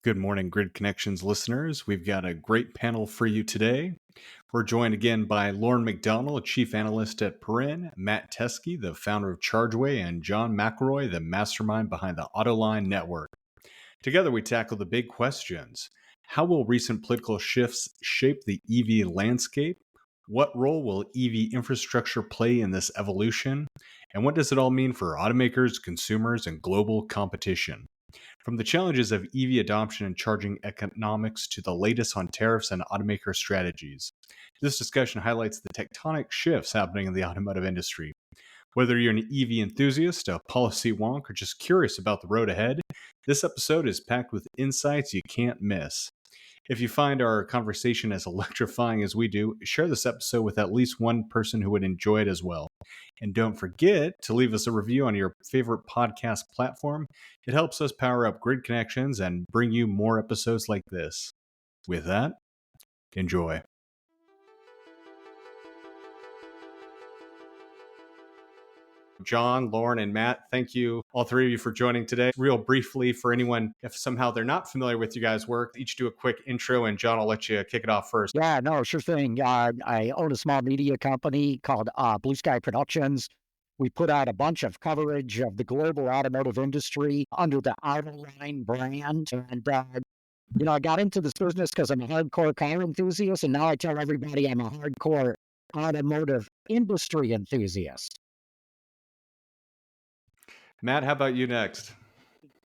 Good morning, Grid Connections listeners. We've got a great panel for you today. We're joined again by Lauren McDonald, Chief Analyst at Perrin, Matt Teskey, the founder of Chargeway, and John McElroy, the mastermind behind the Autoline Network. Together, we tackle the big questions. How will recent political shifts shape the EV landscape? What role will EV infrastructure play in this evolution? And what does it all mean for automakers, consumers, and global competition? From the challenges of EV adoption and charging economics to the latest on tariffs and automaker strategies, this discussion highlights the tectonic shifts happening in the automotive industry. Whether you're an EV enthusiast, a policy wonk, or just curious about the road ahead, this episode is packed with insights you can't miss. If you find our conversation as electrifying as we do, share this episode with at least one person who would enjoy it as well. And don't forget to leave us a review on your favorite podcast platform. It helps us power up Grid Connections and bring you more episodes like this. With that, enjoy. John, Lauren, and Matt, thank you, all three of you, for joining today. Real briefly, for anyone, if somehow they're not familiar with you guys' work, each do a quick intro, and John, I'll let you kick it off first. Yeah, no, sure thing. I own a small media company called Blue Sky Productions. We put out a bunch of coverage of the global automotive industry under the Autoline brand. And, I got into this business because I'm a hardcore car enthusiast, and now I tell everybody I'm a hardcore automotive industry enthusiast. Matt, how about you next?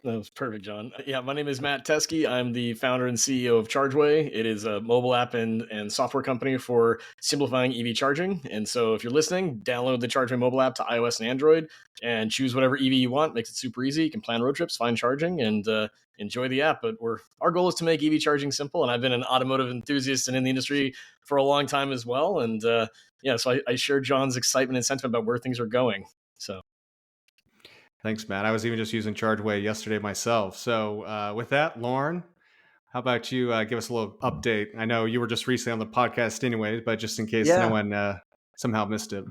That was perfect, John. Yeah, my name is Matt Teskey. I'm the founder and CEO of Chargeway. It is a mobile app and software company for simplifying EV charging. And so if you're listening, download the Chargeway mobile app to iOS and Android and choose whatever EV you want. Makes it super easy. You can plan road trips, find charging, and enjoy the app. But our goal is to make EV charging simple. And I've been an automotive enthusiast and in the industry for a long time as well. And so I share John's excitement and sentiment about where things are going. So. Thanks, Matt. I was even just using Chargeway yesterday myself. So with that, Lauren, how about you give us a little update? I know you were just recently on the podcast anyway, but just in case no one somehow missed it.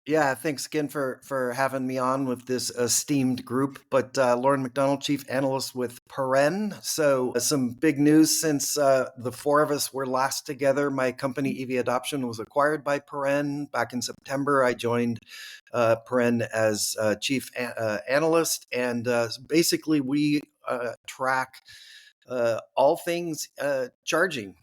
Yeah, thanks again for having me on with this esteemed group. But Lauren McDonald, Chief Analyst with Perrin. So some big news since the four of us were last together. My company, EV Adoption, was acquired by Perrin back in September. I joined Perrin as Chief Analyst. And basically, we track all things charging.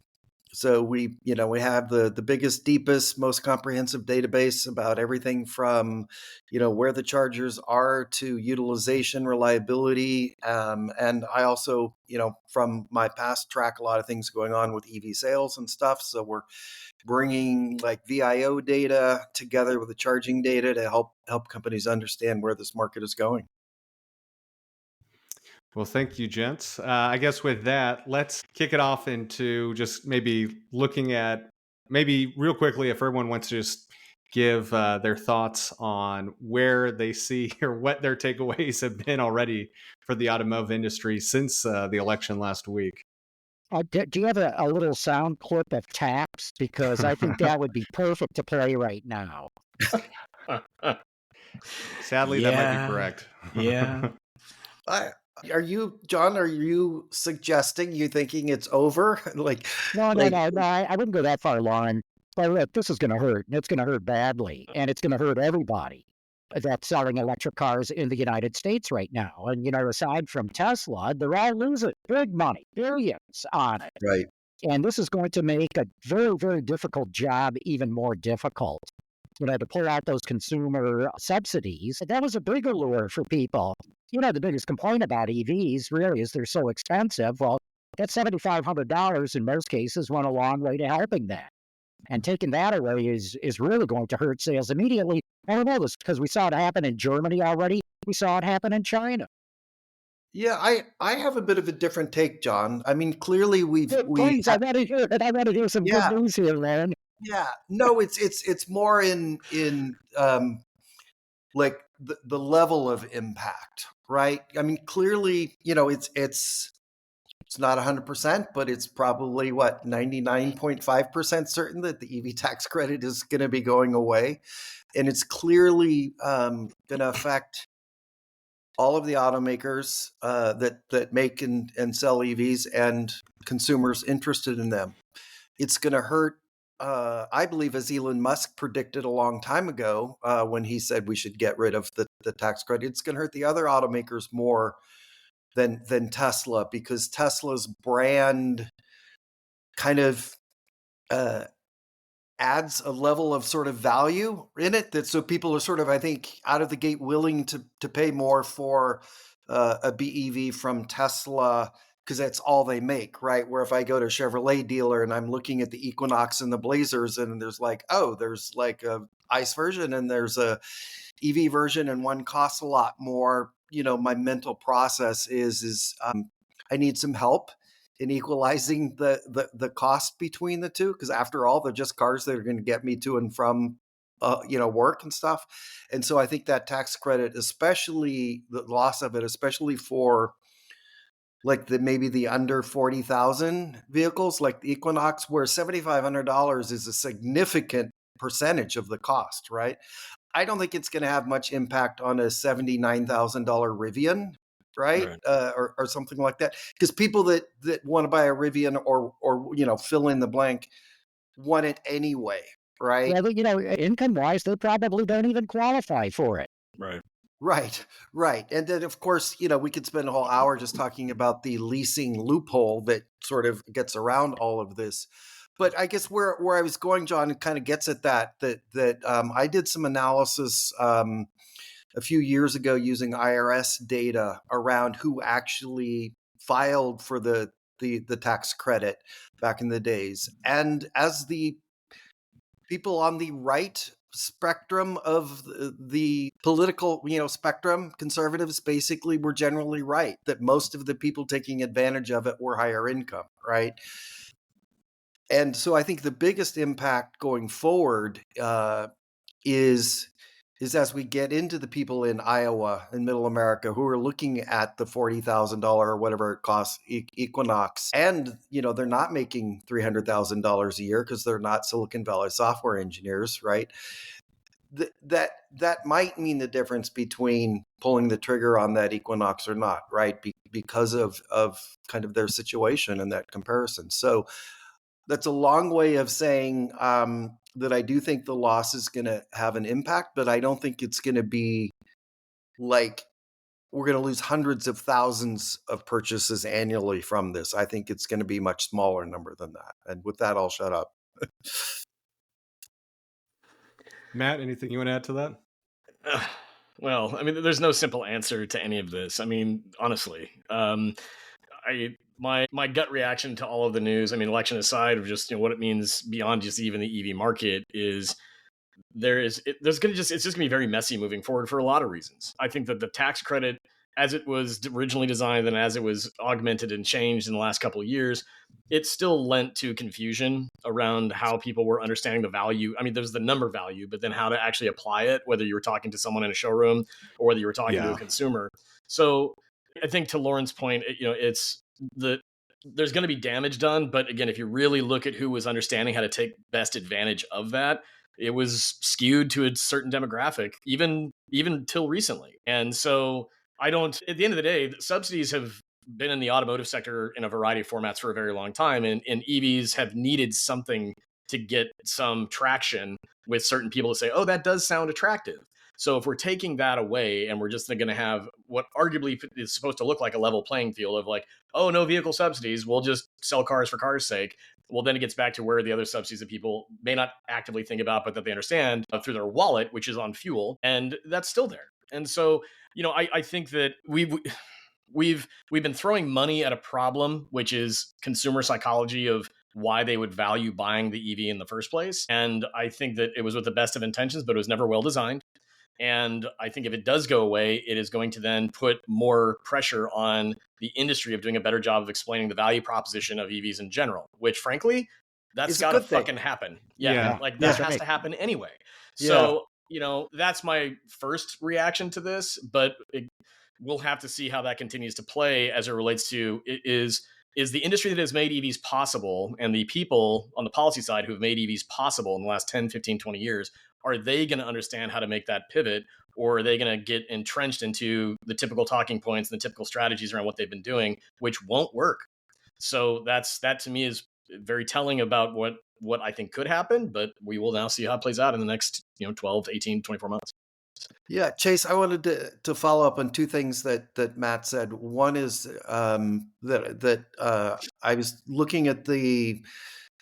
So we have the biggest, deepest, most comprehensive database about everything from, where the chargers are to utilization, reliability. And I also, from my past, track a lot of things going on with EV sales and stuff. So we're bringing like VIO data together with the charging data to help companies understand where this market is going. Well, thank you, gents. I guess with that, let's kick it off into just maybe looking at real quickly, if everyone wants to just give their thoughts on where they see or what their takeaways have been already for the automotive industry since the election last week. Do you have a little sound clip of taps? Because I think that would be perfect to play right now. Sadly, that might be correct. Yeah. Are you suggesting you thinking it's over? No. I wouldn't go that far, Lauren. But look, this is going to hurt, and it's going to hurt badly, and it's going to hurt everybody that's selling electric cars in the United States right now. And, aside from Tesla, they're all losing big money, billions on it. Right. And this is going to make a very, very difficult job even more difficult. To pull out those consumer subsidies. That was a big allure for people. The biggest complaint about EVs really is they're so expensive. Well, that $7,500 in most cases went a long way to helping that. And taking that away is really going to hurt sales immediately. I don't know this because we saw it happen in Germany already. We saw it happen in China. Yeah, I have a bit of a different take, John. I mean, clearly Please, I want to hear some good news here, man. Yeah, no, it's more in like the level of impact, right? I mean, clearly, it's not 100%, but it's probably 99.5% certain that the EV tax credit is going to be going away, and it's clearly going to affect all of the automakers that make and sell EVs and consumers interested in them. It's going to hurt. I believe, as Elon Musk predicted a long time ago, when he said we should get rid of the tax credit, it's going to hurt the other automakers more than Tesla, because Tesla's brand kind of uh, adds a level of sort of value in it, that so people are sort of, I think, out of the gate willing to pay more for a BEV from Tesla, because that's all they make, right? Where if I go to a Chevrolet dealer and I'm looking at the Equinox and the Blazers, and there's like, oh, there's like a ICE version and there's a EV version, and one costs a lot more. My mental process is I need some help in equalizing the cost between the two, because after all, they're just cars that are going to get me to and from work and stuff. And so I think that tax credit, especially the loss of it, especially for like maybe the under 40,000 vehicles like the Equinox, where $7,500 is a significant percentage of the cost, right? I don't think it's going to have much impact on a $79,000 Rivian, right? Right. Or something like that. Because people that want to buy a Rivian or fill in the blank want it anyway, right? Well, income-wise, they probably don't even qualify for it. Right. Right. And then, of course, we could spend a whole hour just talking about the leasing loophole that sort of gets around all of this. But I guess where I was going, John, it kind of gets at that I did some analysis a few years ago using IRS data around who actually filed for the tax credit back in the days. And as the people on the right spectrum of the political spectrum, conservatives basically were generally right, that most of the people taking advantage of it were higher income, right? And so I think the biggest impact going forward is as we get into the people in Iowa and Middle America who are looking at the $40,000 or whatever it costs Equinox, and they're not making $300,000 a year because they're not Silicon Valley software engineers, right? That might mean the difference between pulling the trigger on that Equinox or not, right? Because of kind of their situation and that comparison. So that's a long way of saying that I do think the loss is going to have an impact, but I don't think it's going to be like we're going to lose hundreds of thousands of purchases annually from this. I think it's going to be a much smaller number than that. And with that, I'll shut up. Matt, anything you want to add to that? Well, I mean, there's no simple answer to any of this. I mean, honestly, my gut reaction to all of the news, I mean, election aside, of just what it means beyond just even the EV market, is it's just gonna be very messy moving forward for a lot of reasons. I think that the tax credit, as it was originally designed and as it was augmented and changed in the last couple of years, it still lent to confusion around how people were understanding the value. I mean, there's the number value, but then how to actually apply it, whether you were talking to someone in a showroom or whether you were talking to a consumer. So I think, to Lauren's point, it's there's going to be damage done. But again, if you really look at who was understanding how to take best advantage of that, it was skewed to a certain demographic, even till recently. And so at the end of the day, subsidies have been in the automotive sector in a variety of formats for a very long time. And EVs have needed something to get some traction with certain people to say, oh, that does sound attractive. So if we're taking that away and we're just going to have what arguably is supposed to look like a level playing field of like, oh, no vehicle subsidies, we'll just sell cars for cars' sake. Well, then it gets back to where the other subsidies that people may not actively think about, but that they understand through their wallet, which is on fuel, and that's still there. And so, I think that we've been throwing money at a problem, which is consumer psychology of why they would value buying the EV in the first place. And I think that it was with the best of intentions, but it was never well designed. And I think if it does go away, it is going to then put more pressure on the industry of doing a better job of explaining the value proposition of EVs in general, which frankly, that's got to fucking happen. Yeah. Like that has to happen anyway. So, that's my first reaction to this, but we'll have to see how that continues to play as it relates to is the industry that has made EVs possible and the people on the policy side who have made EVs possible in the last 10, 15, 20 years, are they going to understand how to make that pivot? or are they going to get entrenched into the typical talking points and the typical strategies around what they've been doing, which won't work? So that to me is very telling about what I think could happen, but we will now see how it plays out in the next 12 to 18, 24 months. Yeah, Chase, I wanted to follow up on two things that Matt said. One is that I was looking at the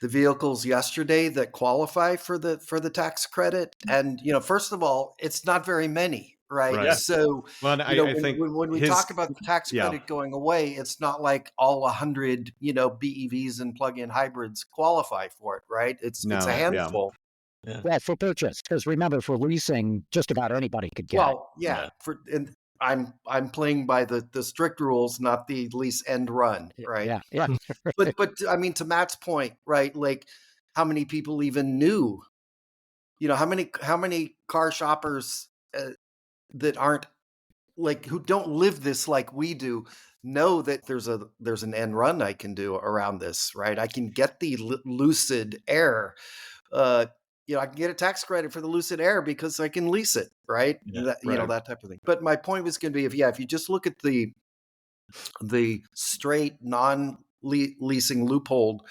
vehicles yesterday that qualify for the tax credit, and first of all, it's not very many, right? Right. So Well, and I think when we his talk about the tax yeah. credit going away, it's not like all 100 BEVs and plug-in hybrids qualify for it, right? It's a No, yeah. handful. Well, for purchase, because remember, for leasing, just about anybody could get it. Well, yeah, and I'm playing by the strict rules, not the lease end run, right? Yeah. But I mean, to Matt's point, right? Like, how many people even knew? How many car shoppers that aren't like who don't live this like we do know that there's an end run I can do around this, right? I can get the Lucid Air. uh, I can get a tax credit for the Lucid Air because I can lease it, right? Right. That type of thing. But my point was going to be, if you just look at the straight non-leasing loophole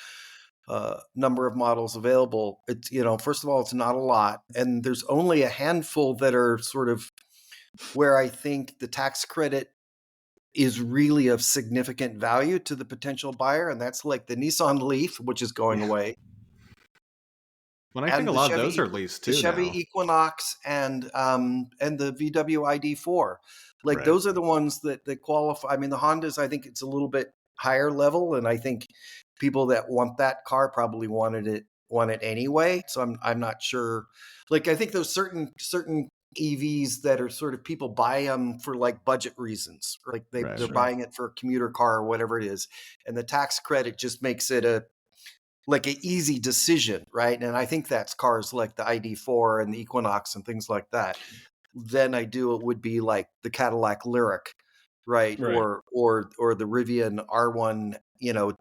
number of models available, it's first of all, it's not a lot, and there's only a handful that are sort of where I think the tax credit is really of significant value to the potential buyer, and that's like the Nissan Leaf, which is going away. Well, I think a lot of those are leased the too Chevy now. Equinox and the VW ID4. Like Right. those are the ones that qualify. I mean, the Hondas, I think it's a little bit higher level, and I think people that want that car probably want it anyway. So I'm not sure. Like I think those certain EVs that are sort of people buy them for like budget reasons, like they're Sure. buying it for a commuter car or whatever it is, and the tax credit just makes it an easy decision, right? And I think that's cars like the ID4 and the Equinox and things like that. Then it would be like the Cadillac Lyric, right? Or the Rivian R1,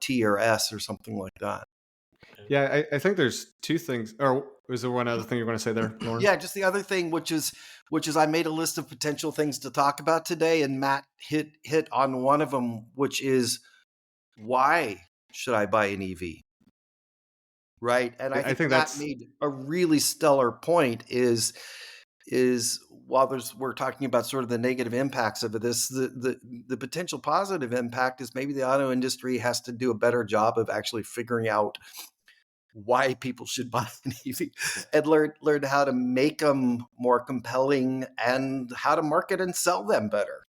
T or S or something like that. Yeah, I think there's two things. Or is there one other thing you're going to say there, Lauren? Yeah, just the other thing, which is I made a list of potential things to talk about today, and Matt hit on one of them, which is, why should I buy an EV? Right. And I think Matt made a really stellar point is while we're talking about sort of the negative impacts of this, the potential positive impact is maybe the auto industry has to do a better job of actually figuring out why people should buy an EV and learn how to make them more compelling and how to market and sell them better.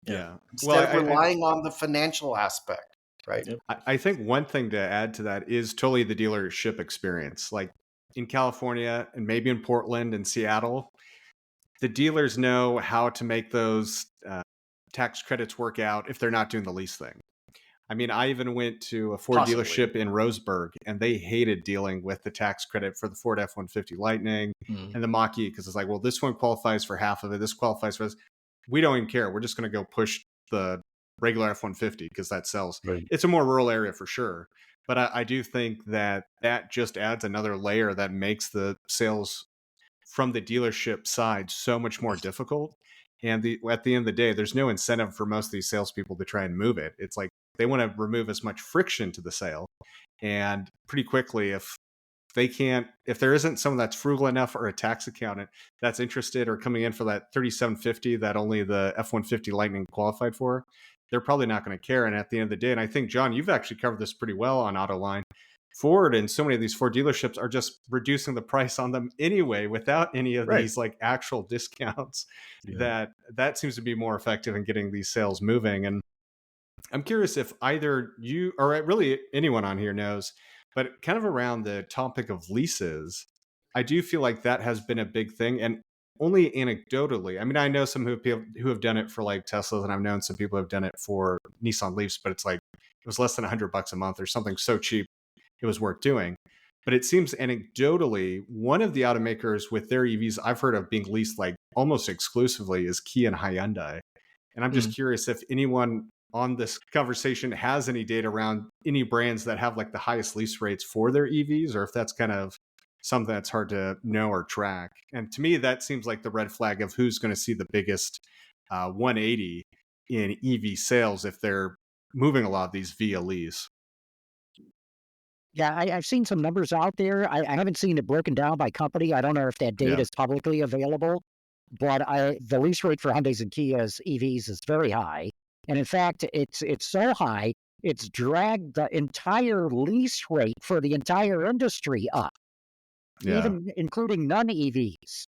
Yeah. Instead of relying on the financial aspect. Right. I think one thing to add to that is totally the dealership experience. Like in California and maybe in Portland and Seattle, the dealers know how to make those tax credits work out if they're not doing the lease thing. I mean, I even went to a Ford dealership in Roseburg, and they hated dealing with the tax credit for the Ford F-150 Lightning and the Mach-E, because it's like, well, this one qualifies for half of it. This qualifies for this. We don't even care. We're just going to go push the regular F-150 because that sells. Right. It's a more rural area for sure. But I do think that just adds another layer that makes the sales from the dealership side so much more difficult. And at the end of the day, there's no incentive for most of these salespeople to try and move it. It's like they want to remove as much friction to the sale. And pretty quickly, if there isn't someone that's frugal enough or a tax accountant that's interested or coming in for that $3,750 that only the F-150 Lightning qualified for, they're probably not going to care. And at the end of the day, and I think, John, you've actually covered this pretty well on Autoline, Ford and so many of these Ford dealerships are just reducing the price on them anyway without any of these like actual discounts. That seems to be more effective in getting these sales moving. And I'm curious if either you or really anyone on here knows, but kind of around the topic of leases, I do feel like that has been a big thing. And only anecdotally, I mean, I know some who have done it for like Teslas, and I've known some people who have done it for Nissan Leafs, but it's like it was less than $100 a month or something so cheap it was worth doing. But it seems anecdotally, one of the automakers with their EVs I've heard of being leased like almost exclusively is Kia and Hyundai. And I'm just curious if anyone on this conversation has any data around any brands that have like the highest lease rates for their EVs, or if that's kind of something that's hard to know or track. And to me, that seems like the red flag of who's going to see the biggest 180 in EV sales if they're moving a lot of these via lease. Yeah, I've seen some numbers out there. I haven't seen it broken down by company. I don't know if that data Yeah. is publicly available, but the lease rate for Hyundais and Kias EVs is very high. And in fact, it's so high, it's dragged the entire lease rate for the entire industry up, Yeah. even including non-EVs.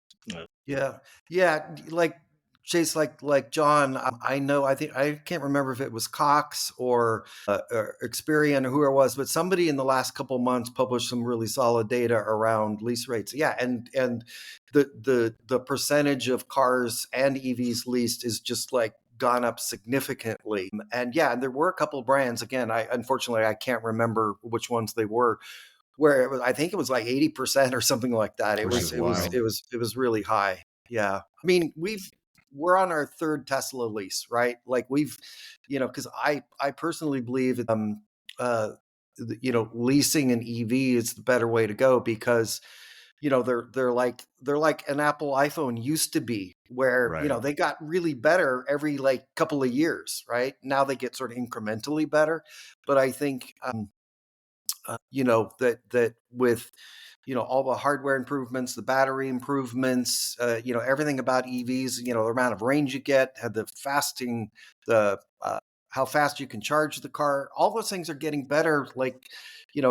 Yeah, yeah. Like Chase, like John. I know. I think I can't remember if it was Cox or Experian or who it was, but somebody in the last couple months published some really solid data around lease rates. Yeah, and the percentage of cars and EVs leased is just like gone up significantly. And yeah, and there were a couple of brands. Again, I unfortunately I can't remember which ones they were, where it was, I think it was like 80% or something like that. It Which was is it was wild. it was it was really high. Yeah. I mean, we're on our third Tesla lease, right? Like we've, because I personally believe uh leasing an EV is the better way to go, because they're like an Apple iPhone used to be, where Right. they got really better every like couple of years, right? Now they get sort of incrementally better. But I think that with all the hardware improvements, the battery improvements, everything about EVs, the amount of range you get, the fasting, the how fast you can charge the car, all those things are getting better, like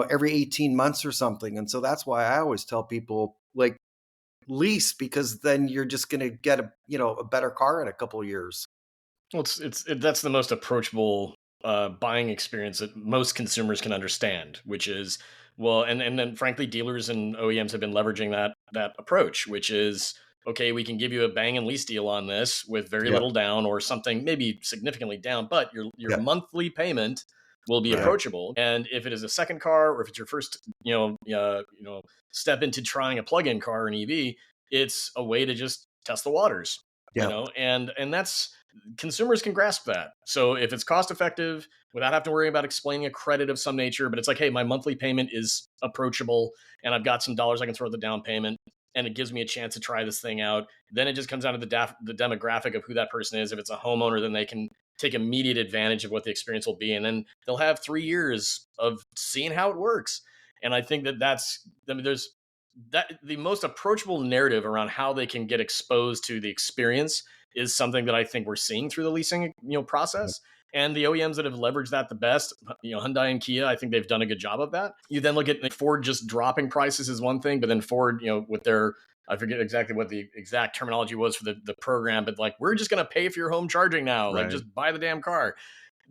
every 18 months or something. And so that's why I always tell people, like, lease, because then you're just going to get a better car in a couple of years. Well, that's the most approachable buying experience that most consumers can understand, which is, well, and then frankly, dealers and OEMs have been leveraging that approach, which is, okay, we can give you a bang and lease deal on this with very Yeah, little down or something, maybe significantly down, but your yeah, monthly payment will be Right. yeah, approachable. And if it is a second car, or if it's your first, step into trying a plug-in car or an EV, it's a way to just test the waters, yeah, and that's, consumers can grasp that. So if it's cost effective without having to worry about explaining a credit of some nature, but it's like, hey, my monthly payment is approachable and I've got some dollars I can throw at the down payment, and it gives me a chance to try this thing out. Then it just comes down to the demographic of who that person is. If it's a homeowner, then they can take immediate advantage of what the experience will be. And then they'll have 3 years of seeing how it works. And I think I mean, there's that the most approachable narrative around how they can get exposed to the experience is something that I think we're seeing through the leasing process. And the OEMs that have leveraged that the best, Hyundai and Kia, I think they've done a good job of that. You then look at like, Ford just dropping prices is one thing, but then Ford, with their, I forget exactly what the exact terminology was for the program, but like, we're just going to pay for your home charging now. Like, Right. just buy the damn car.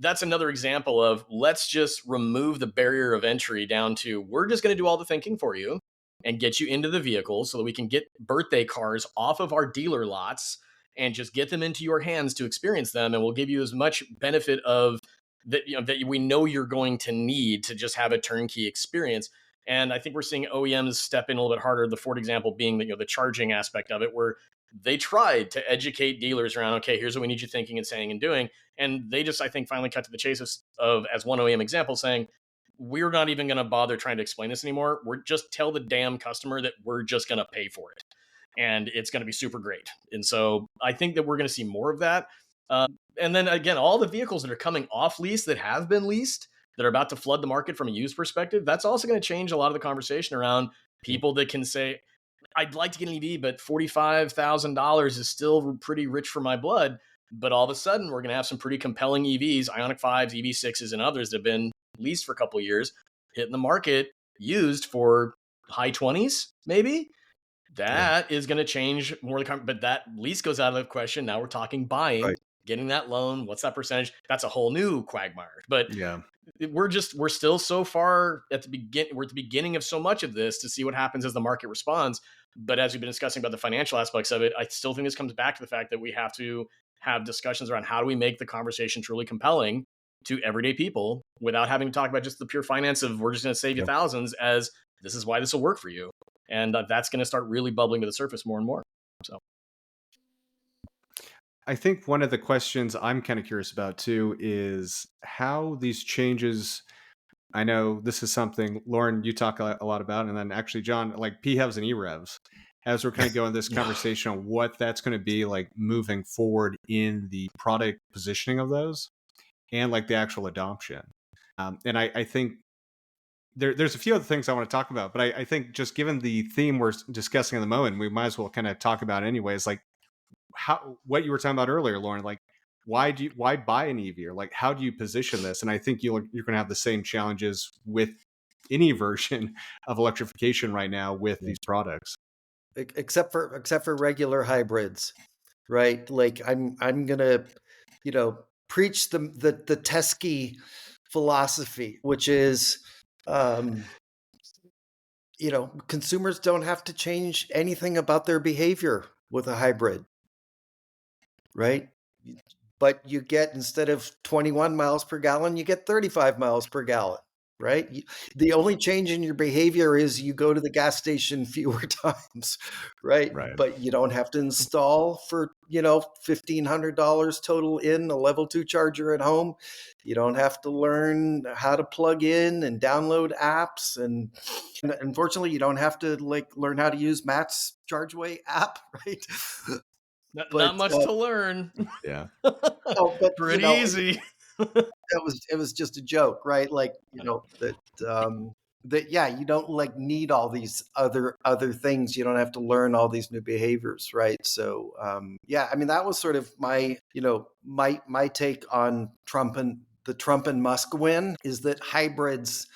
That's another example of, let's just remove the barrier of entry down to, we're just going to do all the thinking for you and get you into the vehicle so that we can get birthday cars off of our dealer lots and just get them into your hands to experience them. And we'll give you as much benefit of that, that we know you're going to need to just have a turnkey experience. And I think we're seeing OEMs step in a little bit harder. The Ford example being the charging aspect of it, where they tried to educate dealers around, okay, here's what we need you thinking and saying and doing. And they just, I think, finally cut to the chase of as one OEM example, saying, we're not even going to bother trying to explain this anymore. We're just tell the damn customer that we're just going to pay for it, and it's going to be super great. And so I think that we're going to see more of that. And then again, all the vehicles that are coming off lease that have been leased that are about to flood the market from a used perspective, that's also going to change a lot of the conversation around people that can say, I'd like to get an EV, but $45,000 is still pretty rich for my blood. But all of a sudden, we're going to have some pretty compelling EVs, Ioniq 5s, EV6s, and others that have been leased for a couple of years, hitting the market used for high 20s, maybe. yeah. That is going to change more. But that lease goes out of the question. Now we're talking buying, Right. getting that loan. What's that percentage? That's a whole new quagmire. But Yeah. we're still so far at the beginning. We're at the beginning of so much of this to see what happens as the market responds. But as we've been discussing about the financial aspects of it, I still think this comes back to the fact that we have to have discussions around how do we make the conversation truly compelling to everyday people without having to talk about just the pure finance of, we're just going to save you Yeah. thousands, as this is why this will work for you. And that's going to start really bubbling to the surface more and more. So I think one of the questions I'm kind of curious about too is how these changes I know this is something, Lauren, you talk a lot about, and then actually, John, like PHEVs and EREVs, as we're kind of going this conversation on what that's going to be like moving forward in the product positioning of those and like the actual adoption. And I think there's a few other things I want to talk about, but I think just given the theme we're discussing at the moment, we might as well kind of talk about it anyways. Like what you were talking about earlier, Lauren, like why buy an EV, or like how do you position this? And I think you're going to have the same challenges with any version of electrification right now with these products, except for regular hybrids, right? Like I'm gonna, preach the Teskey philosophy, which is, consumers don't have to change anything about their behavior with a hybrid, right? But you get, instead of 21 miles per gallon, you get 35 miles per gallon, right? The only change in your behavior is you go to the gas station fewer times, right? right? But you don't have to install for, $1,500 total in a level 2 charger at home. You don't have to learn how to plug in and download apps. And unfortunately, you don't have to learn how to use Matt's ChargeWay app, right? Not much to learn. Yeah. Oh, but Pretty easy. it was just a joke, right? Like, yeah, you don't need all these other things. You don't have to learn all these new behaviors, right? So yeah, I mean, that was sort of my my take on the Trump and Musk win, is that hybrids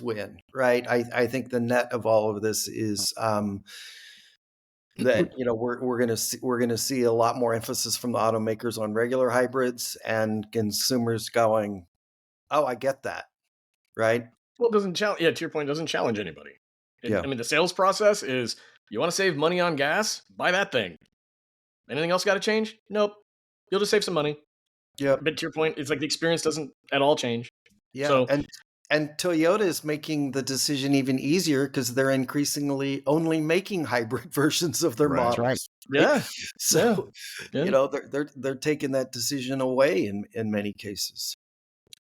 win, right? I think the net of all of this is that we're gonna see a lot more emphasis from the automakers on regular hybrids, and consumers going, oh, I get that, right? Well, it doesn't challenge. Yeah, to your point, it doesn't challenge anybody. Yeah. I mean, the sales process is: you want to save money on gas, buy that thing. Anything else got to change? Nope. You'll just save some money. Yeah. But to your point, it's like the experience doesn't at all change. Yeah. So, and Toyota is making the decision even easier because they're increasingly only making hybrid versions of their models. right. Yeah. So Yeah. they're taking that decision away in many cases.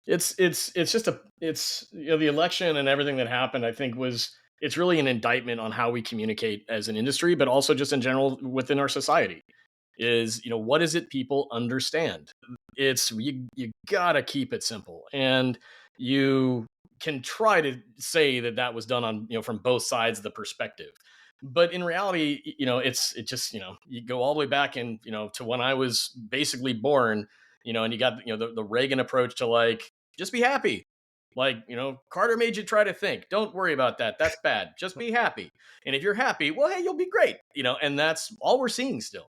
It's just the election and everything that happened, I think it's really an indictment on how we communicate as an industry, but also just in general within our society. Is, what is it people understand? It's you gotta keep it simple, and you can try to say that was done on, from both sides of the perspective, but in reality, it just, you go all the way back and, to when I was basically born, and you got, the Reagan approach to like, just be happy. Like, Carter made you try to think. Don't worry about that. That's bad. Just be happy. And if you're happy, well, hey, you'll be great. And that's all we're seeing still.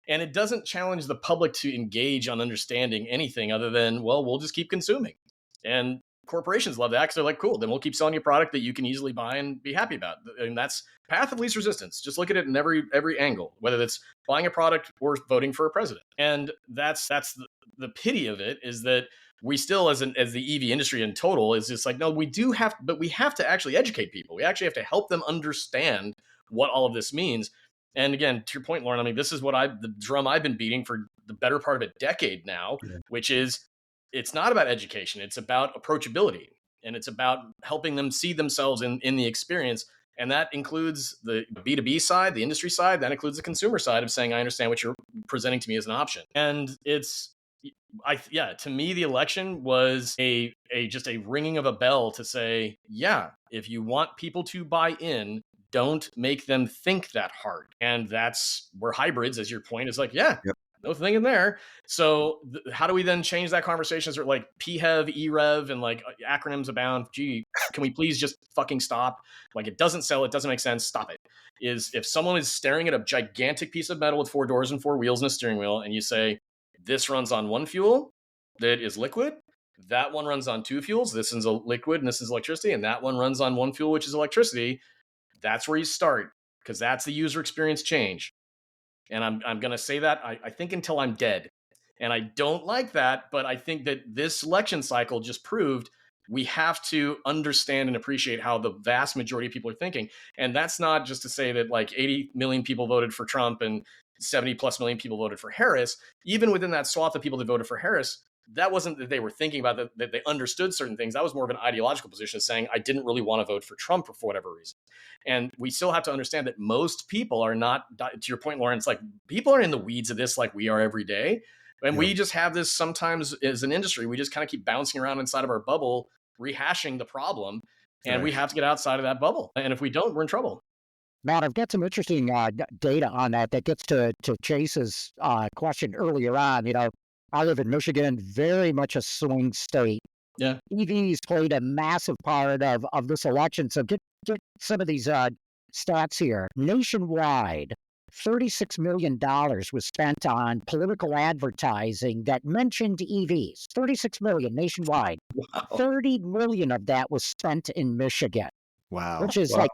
And it doesn't challenge the public to engage on understanding anything other than, well, we'll just keep consuming. And corporations love that because they're like, cool, then we'll keep selling you a product that you can easily buy and be happy about. And that's path of least resistance. Just look at it in every angle, whether that's buying a product or voting for a president. And that's the pity of it, is that we still, as the EV industry in total, is just like, no, we have to actually educate people. We actually have to help them understand what all of this means. And again, to your point, Lauren, I mean, this is the drum I've been beating for the better part of a decade now, which is, it's not about education. It's about approachability, and it's about helping them see themselves in the experience. And that includes the B2B side, the industry side. That includes the consumer side of saying, I understand what you're presenting to me as an option. And to me, the election was just a ringing of a bell to say, yeah, if you want people to buy in, don't make them think that hard. And that's where hybrids, as your point, is like, yeah, Yep. no thinking there. So how do we then change that conversation? Is like PHEV, EREV, and like acronyms abound. Gee, can we please just fucking stop? Like, it doesn't sell. It doesn't make sense. Stop it. Is if someone is staring at a gigantic piece of metal with 4 doors and 4 wheels and a steering wheel, and you say, this runs on one fuel that is liquid, that one runs on 2 fuels, this is a liquid and this is electricity, and that one runs on 1 fuel, which is electricity, that's where you start, because that's the user experience change. And I'm going to say that, I think, until I'm dead. And I don't like that, but I think that this election cycle just proved we have to understand and appreciate how the vast majority of people are thinking. And that's not just to say that like 80 million people voted for Trump and 70 plus million people voted for Harris. Even within that swath of people that voted for Harris, that wasn't that they were thinking about that they understood certain things. That was more of an ideological position, saying I didn't really want to vote for Trump for whatever reason. And we still have to understand that most people are not, to your point, Lawrence, like people are in the weeds of this like we are every day. And we just have this sometimes as an industry, we just kind of keep bouncing around inside of our bubble, rehashing the problem. And we have to get outside of that bubble. And if we don't, we're in trouble. Matt, I've got some interesting data on that gets to Chase's question earlier on. I live in Michigan, very much a swing state. Yeah. EVs played a massive part of this election. So get some of these stats here. Nationwide, $36 million was spent on political advertising that mentioned EVs. $36 million nationwide. Wow. $30 million of that was spent in Michigan. Wow. Which is like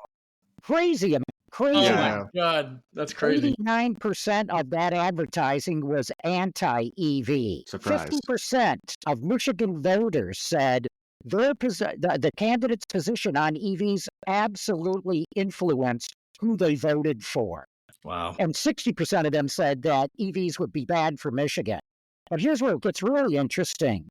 crazy amount. Crazy amount. Oh my God, that's crazy. 89% of that advertising was anti-EV. Surprised. 50% of Michigan voters said the candidate's position on EVs absolutely influenced who they voted for. Wow. And 60% of them said that EVs would be bad for Michigan. But here's where it gets really interesting.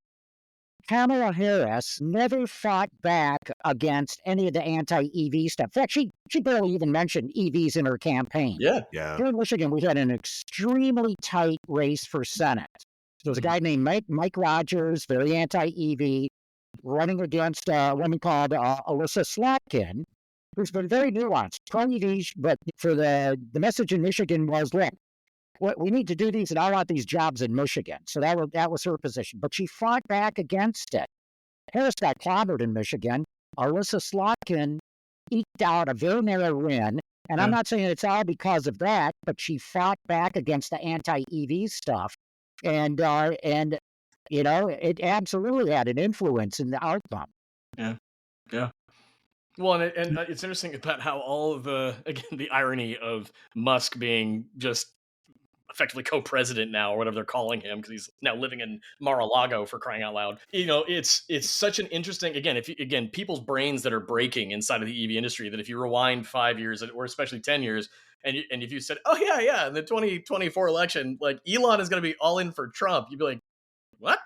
Kamala Harris never fought back against any of the anti-EV stuff. In fact, she barely even mentioned EVs in her campaign. Yeah. Here in Michigan, we had an extremely tight race for Senate. There was a guy named Mike Rogers, very anti-EV, running against a woman called Alyssa Slotkin, who's been very nuanced, pro-EVs, but for the message in Michigan was, look, we need to do these, and I want these jobs in Michigan. So that was her position. But she fought back against it. Harris got clobbered in Michigan. Alyssa Slotkin eked out a very narrow win. And I'm not saying it's all because of that, but she fought back against the anti-EV stuff. And it absolutely had an influence in the outcome. Yeah. Well, and it's interesting about how all of the irony of Musk being just effectively co-president now, or whatever they're calling him, because he's now living in Mar-a-Lago, for crying out loud. It's such an interesting, again, people's brains that are breaking inside of the EV industry, that if you rewind 5 years, or especially 10 years, and if you said, oh yeah, in the 2024 election, like Elon is going to be all in for Trump, you'd be like, what?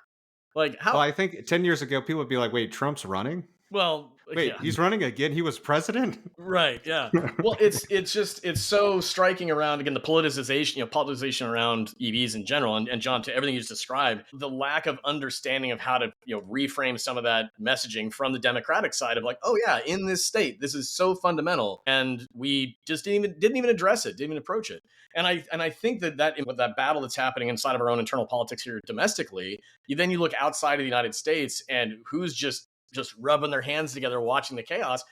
Like how? Well, I think 10 years ago, people would be like, wait, Trump's running? Well, wait, he's running again? He was president? Right, yeah. Well, it's so striking around, again, the politicization around EVs in general, and John, to everything you just described, the lack of understanding of how to reframe some of that messaging from the Democratic side of like, oh yeah, in this state, this is so fundamental, and we just didn't even address it, didn't even approach it. And I think that battle that's happening inside of our own internal politics here domestically, you look outside of the United States, and who's just rubbing their hands together watching the chaos.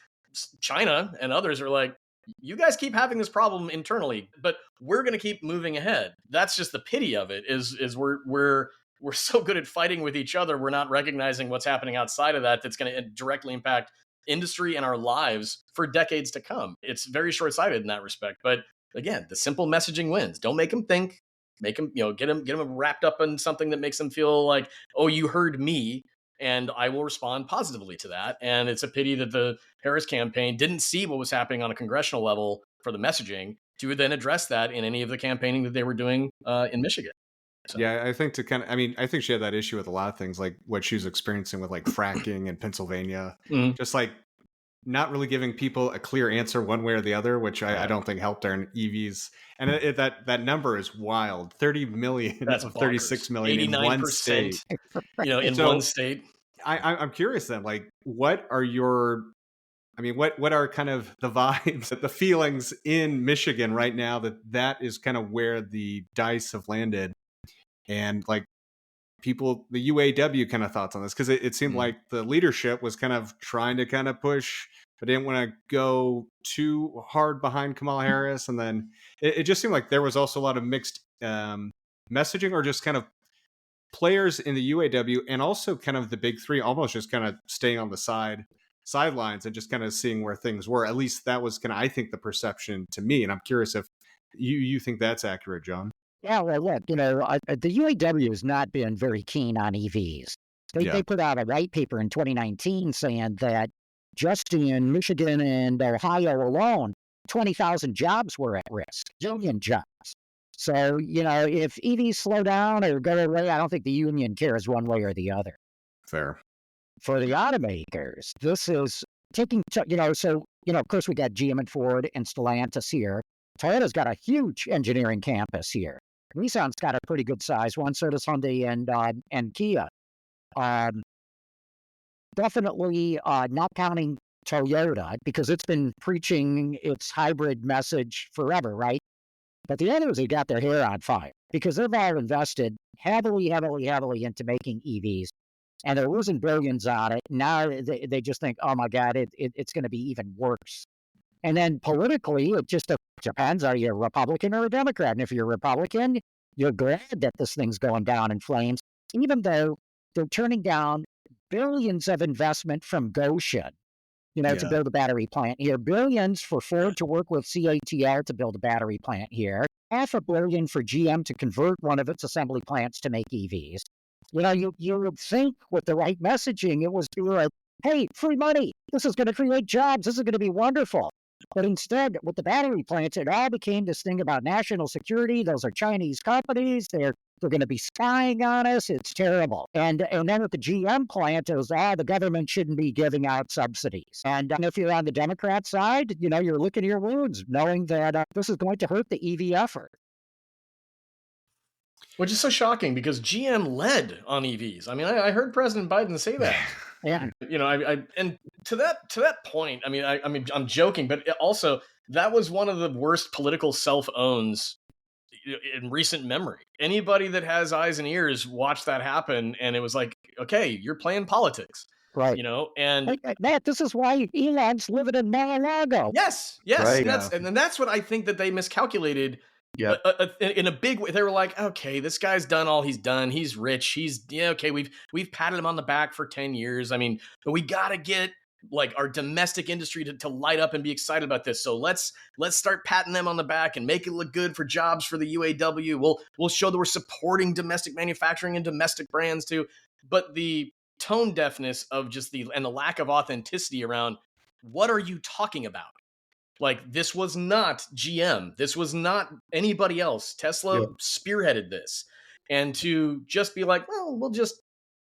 China and others are like, you guys keep having this problem internally, but we're going to keep moving ahead. That's just the pity of it, is we're so good at fighting with each other, we're not recognizing what's happening outside of that's going to directly impact industry and our lives for decades to come. It's very short-sighted in that respect. But again, the simple messaging wins. Don't make them think. Make them, get them wrapped up in something that makes them feel like, oh, you heard me, and I will respond positively to that. And it's a pity that the Harris campaign didn't see what was happening on a congressional level for the messaging to then address that in any of the campaigning that they were doing in Michigan. So. Yeah, I think I think she had that issue with a lot of things, like what she was experiencing with like fracking in Pennsylvania, just like not really giving people a clear answer one way or the other, which I don't think helped our EVs. And that number is wild. 30 million That's of bonkers. 36 million in one state. In one state. I'm curious then, like, what are what are kind of the vibes, the feelings in Michigan right now that is kind of where the dice have landed? And like people, the UAW kind of thoughts on this, because it seemed like the leadership was kind of trying to kind of push, but didn't want to go too hard behind Kamala Harris. And then it just seemed like there was also a lot of mixed messaging, or just kind of players in the UAW, and also kind of the big three almost just kind of staying on the sidelines and just kind of seeing where things were. At least that was kind of, I think, the perception to me. And I'm curious if you think that's accurate, John. Yeah, well, look, the UAW has not been very keen on EVs. They put out a white paper in 2019 saying that just in Michigan and Ohio alone, 20,000 jobs were at risk, million jobs. So, if EVs slow down or go away, I don't think the union cares one way or the other. Fair. For the automakers, this is taking, of course, we got GM and Ford and Stellantis here. Toyota's got a huge engineering campus here. Nissan's got a pretty good size one, so does Hyundai and Kia. Um, Definitely not counting Toyota because it's been preaching its hybrid message forever, right? But the others have got their hair on fire because they've all invested heavily, heavily, heavily into making EVs, and they're losing billions on it. Now they just think, oh my God, it's going to be even worse. And then politically, it just depends. Are you a Republican or a Democrat? And if you're a Republican, you're glad that this thing's going down in flames, even though they're turning down billions of investment from Goshen, to build a battery plant here. Billions for Ford to work with CATL to build a battery plant here. $500 million for GM to convert one of its assembly plants to make EVs. You would think with the right messaging, it was like, hey, free money. This is going to create jobs. This is going to be wonderful. But instead, with the battery plants, it all became this thing about national security. Those are Chinese companies. They're going to be spying on us. It's terrible. And then with the GM plant, it was, the government shouldn't be giving out subsidies. And if you're on the Democrat side, you're licking your wounds, knowing that this is going to hurt the EV effort. Which is so shocking because GM led on EVs. I mean, I heard President Biden say that. Yeah. And to that point, I'm joking, but also that was one of the worst political self-owns in recent memory. Anybody that has eyes and ears watched that happen, and it was like, okay, you're playing politics, right? And hey, Matt, this is why Elon's living in Mar-a-Lago. Yes, Right. And that's what I think that they miscalculated. Yeah. In a big way, they were like, okay, this guy's done all he's done. He's rich. Okay. We've patted him on the back for 10 years. I mean, but we got to get like our domestic industry to light up and be excited about this. So let's start patting them on the back and make it look good for jobs for the UAW. We'll show that we're supporting domestic manufacturing and domestic brands too. But the tone deafness of just the lack of authenticity around what are you talking about? Like, this was not GM. This was not anybody else. Tesla spearheaded this. And to just be like, well, we'll just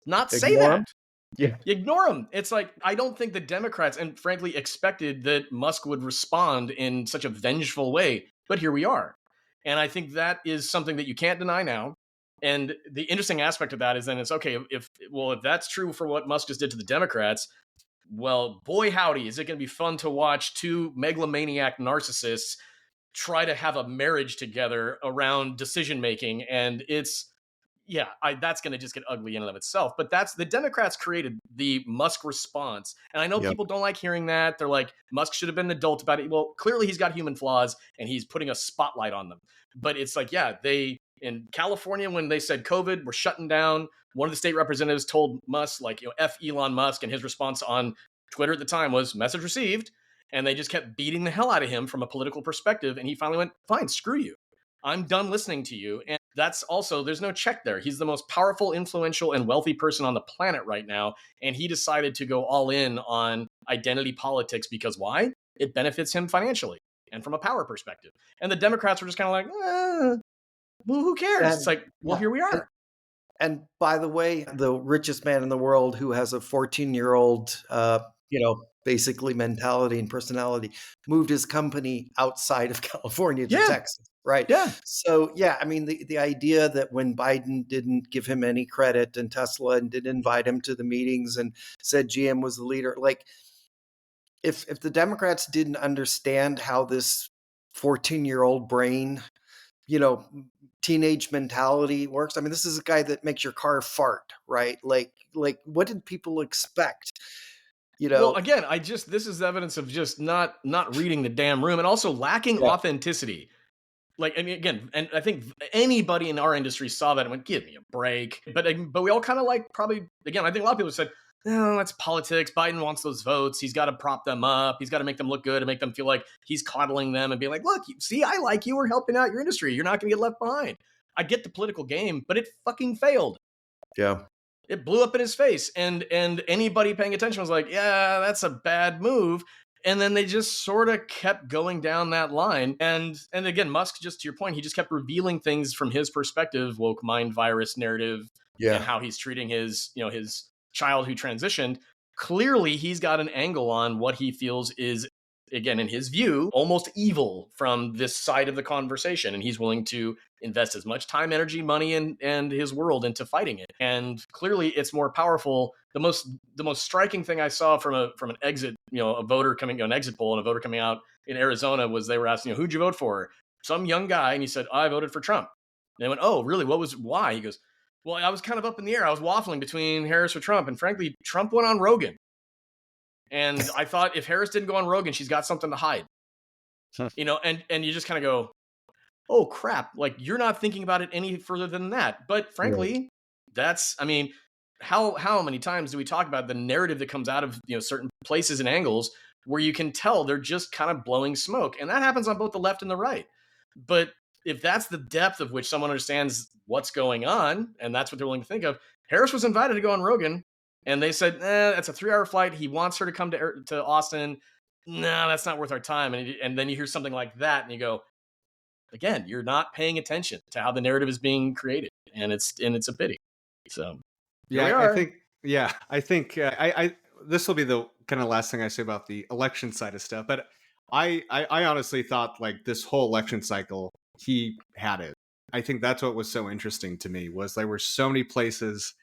not say that. Yeah. Ignore him. It's like, I don't think the Democrats, and frankly, expected that Musk would respond in such a vengeful way. But here we are. And I think that is something that you can't deny now. And the interesting aspect of that is then it's okay, if that's true for what Musk just did to the Democrats, well, boy, howdy, is it going to be fun to watch two megalomaniac narcissists try to have a marriage together around decision making. And it's, that's going to just get ugly in and of itself. But that's the Democrats created the Musk response. And I know people don't like hearing that. They're like, Musk should have been an adult about it. Well, clearly he's got human flaws and he's putting a spotlight on them. But it's like, they, in California, when they said COVID, we're shutting down, one of the state representatives told Musk, like, F Elon Musk, and his response on Twitter at the time was message received. And they just kept beating the hell out of him from a political perspective. And he finally went, fine, screw you. I'm done listening to you. And that's also, there's no check there. He's the most powerful, influential, and wealthy person on the planet right now. And he decided to go all in on identity politics because why? It benefits him financially and from a power perspective. And the Democrats were just kind of like, well, who cares? It's like, well, here we are. And by the way, the richest man in the world who has a 14-year-old, basically mentality and personality, moved his company outside of California to Texas, right? Yeah. So, the idea that when Biden didn't give him any credit and Tesla and didn't invite him to the meetings and said GM was the leader, like if the Democrats didn't understand how this 14-year-old brain, teenage mentality works. I mean, this is a guy that makes your car fart, right? Like what did people expect? Well, again, this is evidence of just not reading the damn room and also lacking authenticity. Like, I mean, again, and I think anybody in our industry saw that and went, give me a break. But we all kind of probably, again, I think a lot of people said, no, that's politics. Biden wants those votes. He's got to prop them up. He's got to make them look good and make them feel like he's coddling them and be like, look, see, I like you. We're helping out your industry. You're not going to get left behind. I get the political game, but it fucking failed. Yeah. It blew up in his face. And anybody paying attention was like, yeah, that's a bad move. And then they just sort of kept going down that line. And again, Musk, just to your point, he just kept revealing things from his perspective, woke mind virus narrative, and how he's treating his, his child who transitioned. Clearly, he's got an angle on what he feels is, again, in his view, almost evil from this side of the conversation. And he's willing to invest as much time, energy, money, and his world into fighting it. And clearly it's more powerful. The most striking thing I saw from an exit, a voter coming, an exit poll and a voter coming out in Arizona was they were asking, who'd you vote for? Some young guy. And he said, I voted for Trump. And they went, oh, really? Why? He goes, well, I was kind of up in the air. I was waffling between Harris or Trump. And frankly, Trump went on Rogan. And I thought if Harris didn't go on Rogan, she's got something to hide. And you just kind of go, oh crap, like you're not thinking about it any further than that. But frankly, that's, I mean, how many times do we talk about the narrative that comes out of, certain places and angles where you can tell they're just kind of blowing smoke. And that happens on both the left and the right. But if that's the depth of which someone understands what's going on, and that's what they're willing to think of, Harris was invited to go on Rogan, and they said, that's a 3-hour flight. He wants her to come to Austin. No, that's not worth our time. And then you hear something like that, and you go, again, you're not paying attention to how the narrative is being created, and it's a pity. So, I think this will be the kind of last thing I say about the election side of stuff. But I honestly thought like this whole election cycle, he had it. I think that's what was so interesting to me was there were so many places,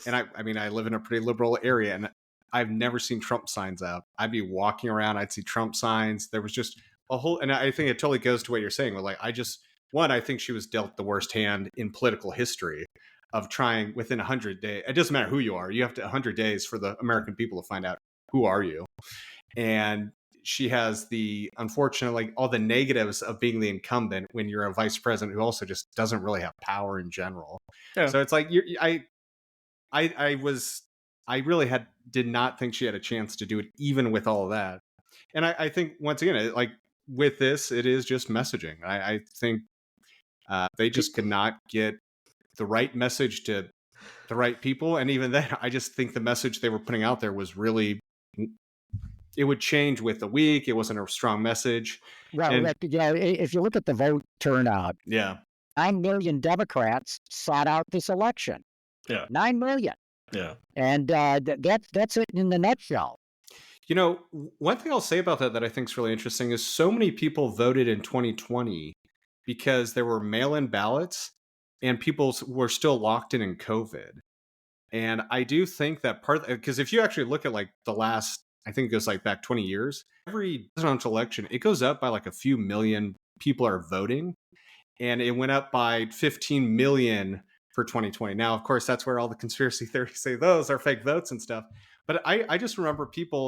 and I mean I live in a pretty liberal area, and I've never seen Trump signs out. I'd be walking around, I'd see Trump signs. There was just a whole, and I think it totally goes to what you're saying. Where like I think she was dealt the worst hand in political history of trying within 100 days. It doesn't matter who you are. You have to 100 days for the American people to find out who are you. And she has unfortunately, all the negatives of being the incumbent when you're a vice president who also just doesn't really have power in general. Yeah. So it's like, I really did not think she had a chance to do it, even with all of that. And I think once again, like with this, it is just messaging. I think they just could not get the right message to the right people. And even then, I just think the message they were putting out there was really, it would change with the week. It wasn't a strong message. Well, if you look at the vote turnout, 9 million Democrats sought out this election. 9 million. Yeah. And that's it in the nutshell. One thing I'll say about that I think is really interesting is so many people voted in 2020 because there were mail-in ballots and people were still locked in COVID. And I do think that because if you actually look at like the last, I think it goes like back 20 years, every presidential election, it goes up by like a few million people are voting. And it went up by 15 million for 2020. Now, of course, that's where all the conspiracy theories say those are fake votes and stuff. But I just remember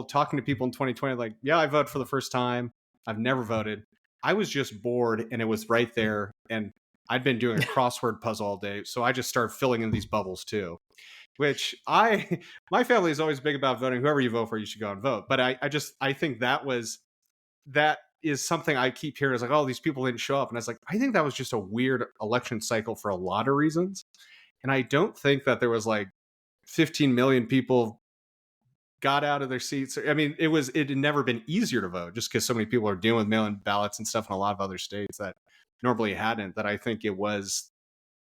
talking to people in 2020, like, yeah, I voted for the first time. I've never voted. I was just bored and it was right there. And I'd been doing a crossword puzzle all day. So I just started filling in these bubbles too, which my family is always big about voting. Whoever you vote for, you should go and vote. But I think that is something I keep hearing is like, oh, these people didn't show up. And I was like, I think that was just a weird election cycle for a lot of reasons. And I don't think that there was like 15 million people got out of their seats. I mean, it had never been easier to vote just because so many people are dealing with mail-in ballots and stuff in a lot of other states that normally hadn't. That I think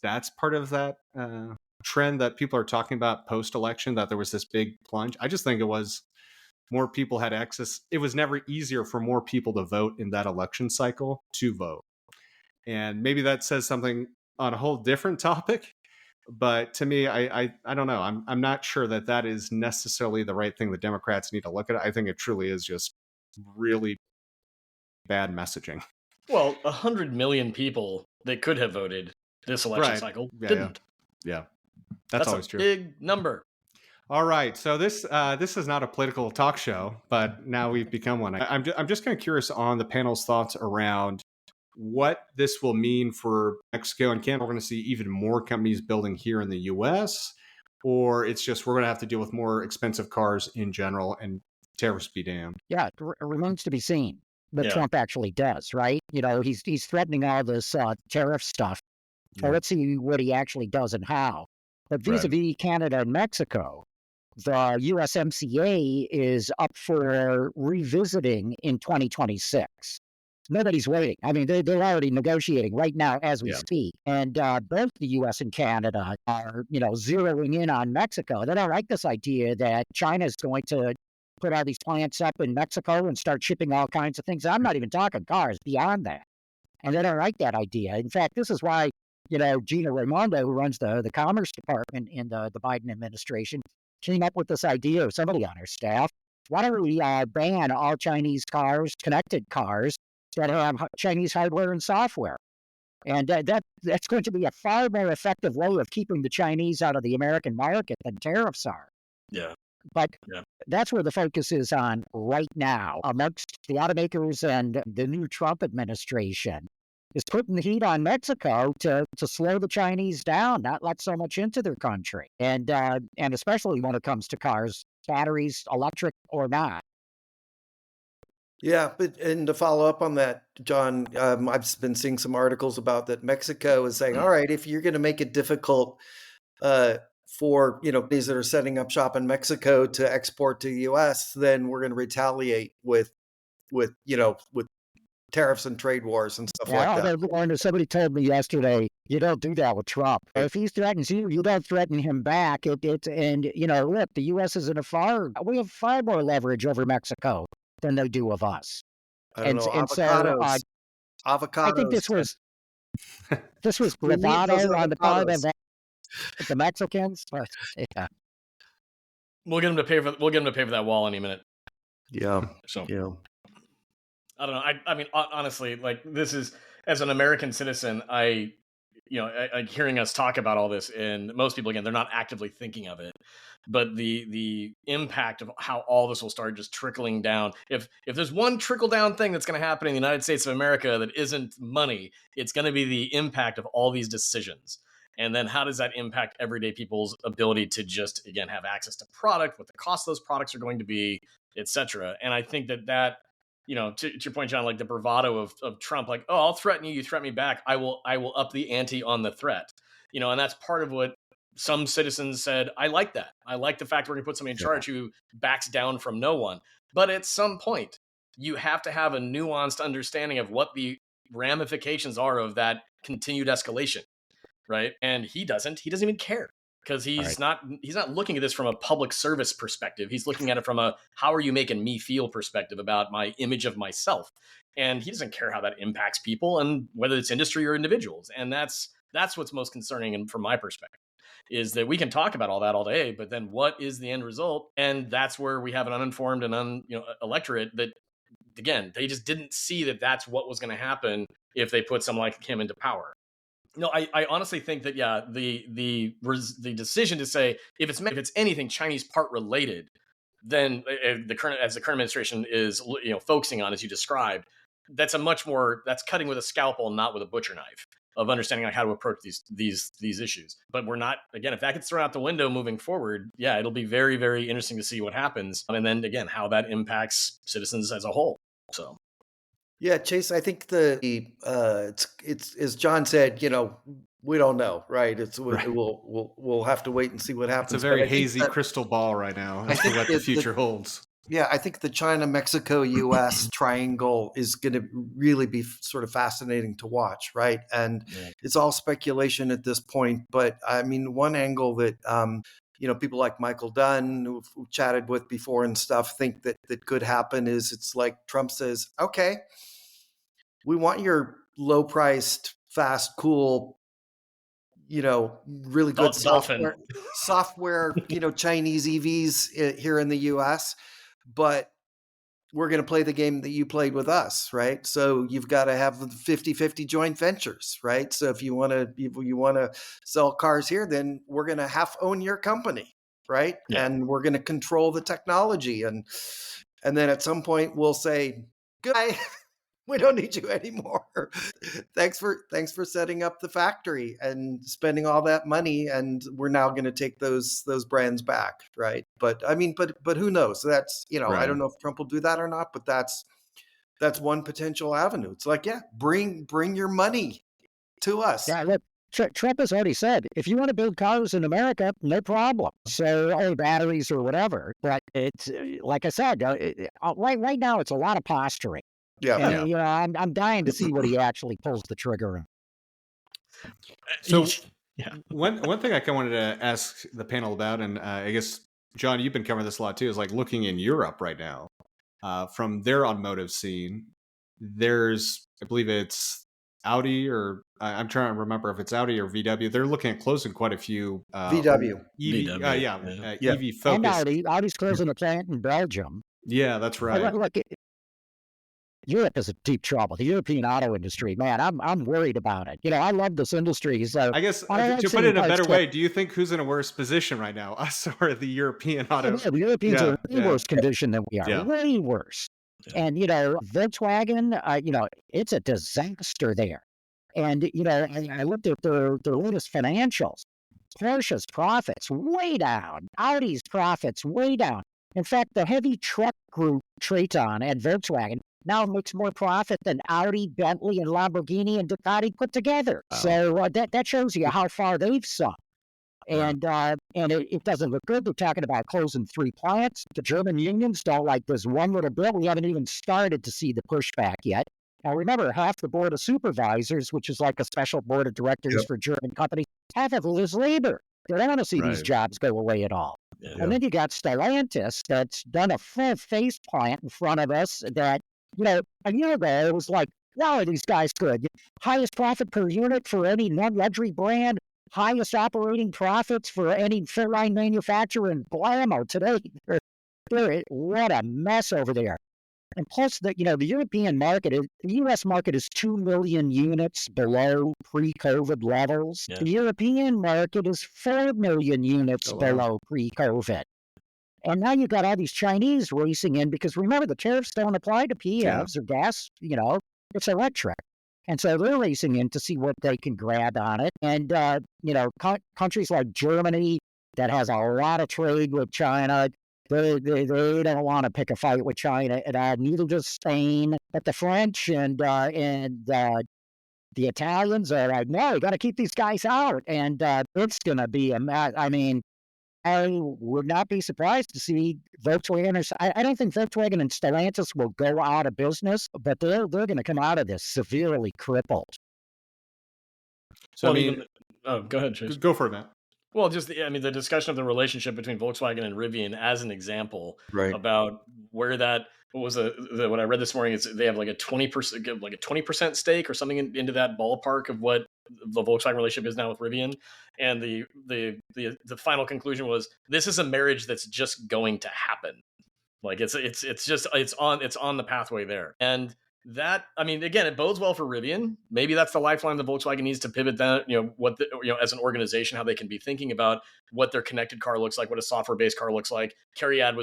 that's part of that trend that people are talking about post-election, that there was this big plunge. I just think it was more people had access. It was never easier for more people to vote in that election cycle to vote. And maybe that says something on a whole different topic. But to me, I don't know. I'm not sure that is necessarily the right thing the Democrats need to look at. I think it truly is just really bad messaging. Well, 100 million people that could have voted this election cycle didn't. Yeah. That's always true. Big number. All right. So this is not a political talk show, but now we've become one. I'm just kind of curious on the panel's thoughts around what this will mean for Mexico and Canada. We're going to see even more companies building here in the US, or it's just we're going to have to deal with more expensive cars in general, and tariffs be damned. Yeah, it remains to be seen what Trump actually does, right? He's threatening all this tariff stuff. So let's see what he actually does and how. But vis-a-vis Canada and Mexico, the USMCA is up for revisiting in 2026. Nobody's waiting. I mean, they're already negotiating right now as we speak. And both the U.S. and Canada are, zeroing in on Mexico. They don't like this idea that China is going to put all these plants up in Mexico and start shipping all kinds of things. I'm not even talking cars, beyond that. And they don't like that idea. In fact, this is why, Gina Raimondo, who runs the Commerce Department in the Biden administration, came up with this idea, of somebody on her staff. Why don't we ban all Chinese cars, connected cars, that have Chinese hardware and software? And that's going to be a far more effective way of keeping the Chinese out of the American market than tariffs are. Yeah. But that's where the focus is on right now amongst the automakers, and the new Trump administration is putting the heat on Mexico to slow the Chinese down, not let so much into their country. And especially when it comes to cars, batteries, electric or not. Yeah, and to follow up on that, John, I've been seeing some articles about that Mexico is saying, all right, if you're going to make it difficult for companies that are setting up shop in Mexico to export to the U.S., then we're going to retaliate with tariffs and trade wars and stuff like that. Somebody told me yesterday, you don't do that with Trump. If he threatens you, you don't threaten him back. Look, the U.S. is we have far more leverage over Mexico than they do of us. I don't know, avocados. I think this was bravado on the part of the Mexicans. But, yeah. We'll get them to pay for that wall any minute. Yeah. So I don't know. I mean, honestly, like, this is, as an American citizen, I hearing us talk about all this, and most people, again, they're not actively thinking of it, but the impact of how all this will start just trickling down. If there's one trickle down thing that's going to happen in the United States of America that isn't money, it's going to be the impact of all these decisions. And then how does that impact everyday people's ability to just, again, have access to product, what the cost of those products are going to be, et cetera. And I think that to your point, John, like the bravado of Trump, like, oh, I'll threaten you, you threaten me back, I will up the ante on the threat. And that's part of what some citizens said. I like that. I like the fact we're going to put somebody in charge who backs down from no one. But at some point, you have to have a nuanced understanding of what the ramifications are of that continued escalation, right? And he doesn't even care, because he's not looking at this from a public service perspective. He's looking at it from a, how are you making me feel perspective about my image of myself. And he doesn't care how that impacts people, and whether it's industry or individuals. And that's what's most concerning, and from my perspective, is that we can talk about all that all day, but then what is the end result? And that's where we have an uninformed and electorate that, again, they just didn't see that that's what was going to happen if they put someone like him into power. No, I honestly think that, the decision to say if it's anything Chinese part related, then the current administration is focusing on, as you described, that's cutting with a scalpel, not with a butcher knife, of understanding how to approach these issues. But we're not, again, if that gets thrown out the window moving forward, it'll be very, very interesting to see what happens, and then again how that impacts citizens as a whole. So. Yeah, Chase, I think it's as John said, we don't know, right? We'll have to wait and see what happens. It's a very hazy crystal ball right now as to what the future holds. Yeah, I think the China, Mexico, U.S. triangle is going to really be sort of fascinating to watch, right? And it's all speculation at this point. But I mean, one angle that people like Michael Dunn, who we've chatted with before and stuff, think that could happen is, it's like Trump says, okay, we want your low-priced, fast, cool, really good software, Chinese EVs here in the U.S., but we're going to play the game that you played with us, right? So you've got to have 50-50 joint ventures, right? So if you want to sell cars here, then we're going to half own your company, right? Yeah. And we're going to control the technology, and then at some point we'll say, goodbye. We don't need you anymore. Thanks for setting up the factory and spending all that money, and we're now going to take those brands back, right? But I mean, but who knows? That's right. I don't know if Trump will do that or not, but that's one potential avenue. It's like, bring your money to us. Yeah, look, Trump has already said, if you want to build cars in America, no problem. So, batteries or whatever. But it's like I said, right now it's a lot of posturing. Yeah. And I'm dying to see what he actually pulls the trigger on. So yeah. one thing I kind of wanted to ask the panel about, and I guess John, you've been covering this a lot too, is like looking in Europe right now, from their automotive scene. There's, I believe it's Audi, or I'm trying to remember if it's Audi or VW. They're looking at closing quite a few VW. EV, VW, yeah. EV And focused. Audi's closing a plant in Belgium. Yeah, that's right. Look, Europe is in deep trouble. The European auto industry, man, I'm worried about it. I love this industry. So I guess I like to put seeing it in a parts better that- way, do you think who's in a worse position right now, us or the European auto? The Europeans are in way worse condition than we are. Yeah. Way worse. Yeah. And, Volkswagen, it's a disaster there. And, I looked at their latest financials. Porsche's profits way down. Audi's profits way down. In fact, the heavy truck group Traton and Volkswagen now makes more profit than Audi, Bentley, and Lamborghini and Ducati put together. Wow. So that shows you how far they've sunk. And it doesn't look good. They're talking about closing 3 plants. The German unions don't like this one little bill. We haven't even started to see the pushback yet. Now, remember, half the board of supervisors, which is like a special board of directors for German companies, half of it is labor. They don't want to see these jobs go away at all. Yeah. And then you got Stellantis that's done a full face plant in front of us that, a year ago it was like, wow, are these guys good? Highest profit per unit for any non-luxury brand, highest operating profits for any fairline manufacturer, and blammo, today, what a mess over there. And plus, the European market, the U.S. market is 2 million units below pre-COVID levels. Yeah. The European market is 4 million units below pre-COVID. And now you've got all these Chinese racing in because remember, the tariffs don't apply to PHEVs or gas, it's electric. And so they're racing in to see what they can grab on it. And, countries like Germany that has a lot of trade with China, they don't want to pick a fight with China, and neither does Spain. But the French and the Italians are like, no, we got to keep these guys out. And it's going to be I would not be surprised to see Volkswagen. I don't think Volkswagen and Stellantis will go out of business, but they're going to come out of this severely crippled. So go ahead, Chase. Go for it, Matt. Well, just the discussion of the relationship between Volkswagen and Rivian as an example about where that what I read this morning is they have like a 20% stake or something into that ballpark of what the Volkswagen relationship is now with Rivian, and the final conclusion was this is a marriage that's just going to happen. Like it's on the pathway there. And that, again, it bodes well for Rivian. Maybe that's the lifeline that Volkswagen needs to pivot that, as an organization, how they can be thinking about what their connected car looks like, what a software-based car looks like. Cariad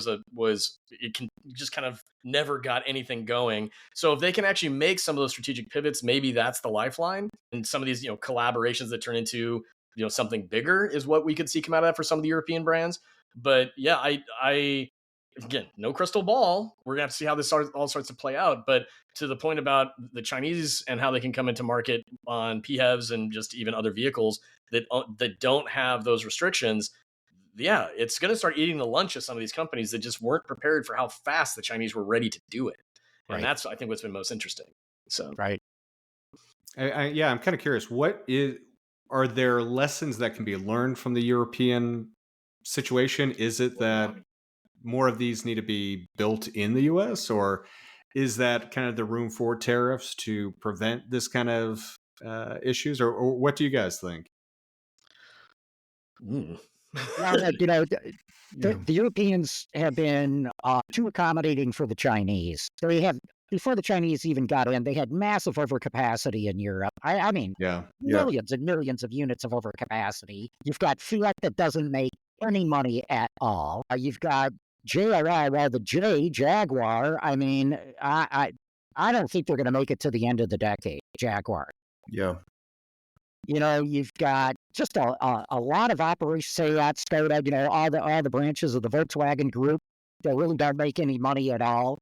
it can just kind of never got anything going. So if they can actually make some of those strategic pivots, maybe that's the lifeline. And some of these, collaborations that turn into, something bigger is what we could see come out of that for some of the European brands. But yeah, again, no crystal ball. We're gonna have to see how this all starts to play out. But to the point about the Chinese and how they can come into market on PHEVs and just even other vehicles that don't have those restrictions, yeah, it's going to start eating the lunch of some of these companies that just weren't prepared for how fast the Chinese were ready to do it. And that's, I think, what's been most interesting. So I'm kind of curious. Are there lessons that can be learned from the European situation? Is it that more of these need to be built in the U.S., or is that kind of the room for tariffs to prevent this kind of issues, or what do you guys think? The Europeans have been too accommodating for the Chinese. Before the Chinese even got in, they had massive overcapacity in Europe. Millions and millions of units of overcapacity. You've got Fiat that doesn't make any money at all. You've got Jaguar. I don't think they're going to make it to the end of the decade, Jaguar. Yeah. You've got just a lot of operations, Seat, Skoda, all the branches of the Volkswagen group that really don't make any money at all.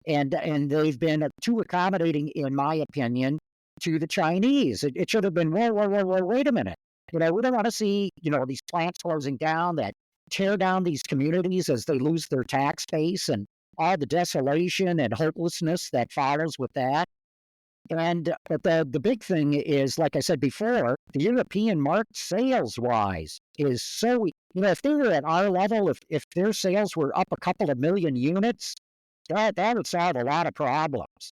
And they've been too accommodating, in my opinion. to the Chinese. It should have been, whoa, wait a minute. We don't want to see, these plants closing down that tear down these communities as they lose their tax base and all the desolation and hopelessness that follows with that. But the big thing is, like I said before, the European market sales wise is so, if they were at our level, if their sales were up a couple of million units, that would solve a lot of problems.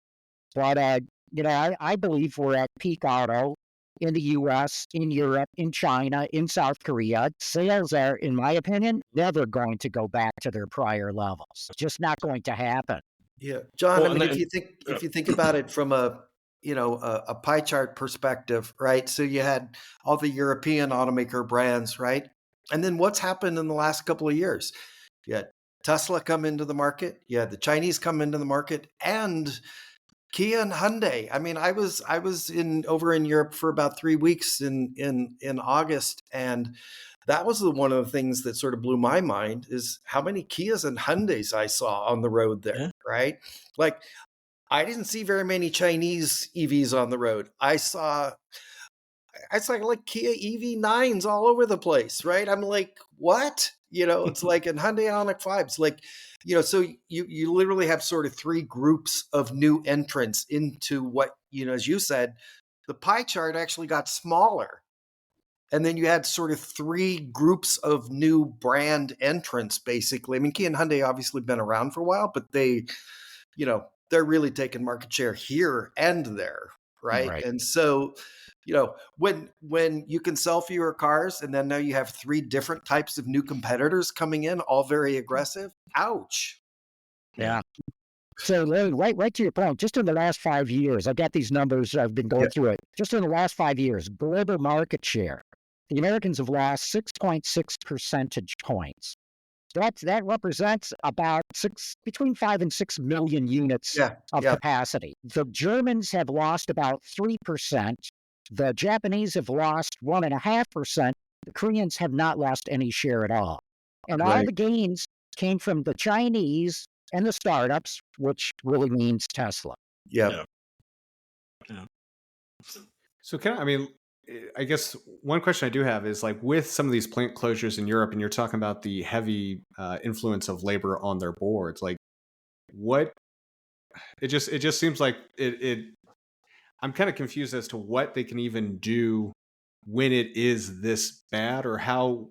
But, I believe we're at peak auto in the US, in Europe, in China, in South Korea. Sales are, in my opinion, never going to go back to their prior levels. Just not going to happen. Yeah, John. Well, I mean, if you think about it from a pie chart perspective, right? So you had all the European automaker brands, right? And then what's happened in the last couple of years? You had Tesla come into the market, you had the Chinese come into the market, and Kia and Hyundai. I mean, I was over in Europe for about 3 weeks in August, and that was one of the things that sort of blew my mind is how many Kias and Hyundais I saw on the road there, Yeah. right? Like I didn't see very many Chinese EVs on the road. I saw like Kia EV9s all over the place, right? I'm like, what? It's like in Hyundai Ioniq 5s, like, so you literally have sort of three groups of new entrants into what, as you said, the pie chart actually got smaller. And then you had sort of three groups of new brand entrants, basically. I mean, Kia and Hyundai obviously been around for a while, but they're really taking market share here and there, right? Right. And so, when you can sell fewer cars and then now you have three different types of new competitors coming in, all very aggressive, ouch. Yeah. So, Larry, right to your point, just in the last 5 years, I've got these numbers, I've been going through it. Just in the last 5 years, global market share, the Americans have lost 6.6 percentage points. That represents about between 5 and 6 million units of capacity. The Germans have lost about 3%. The Japanese have lost 1.5%. The Koreans have not lost any share at all. And all the gains came from the Chinese and the startups, which really means Tesla. Yeah. So I guess one question I do have is like with some of these plant closures in Europe, and you're talking about the heavy influence of labor on their boards, like what it just seems like I'm kind of confused as to what they can even do when it is this bad, or how,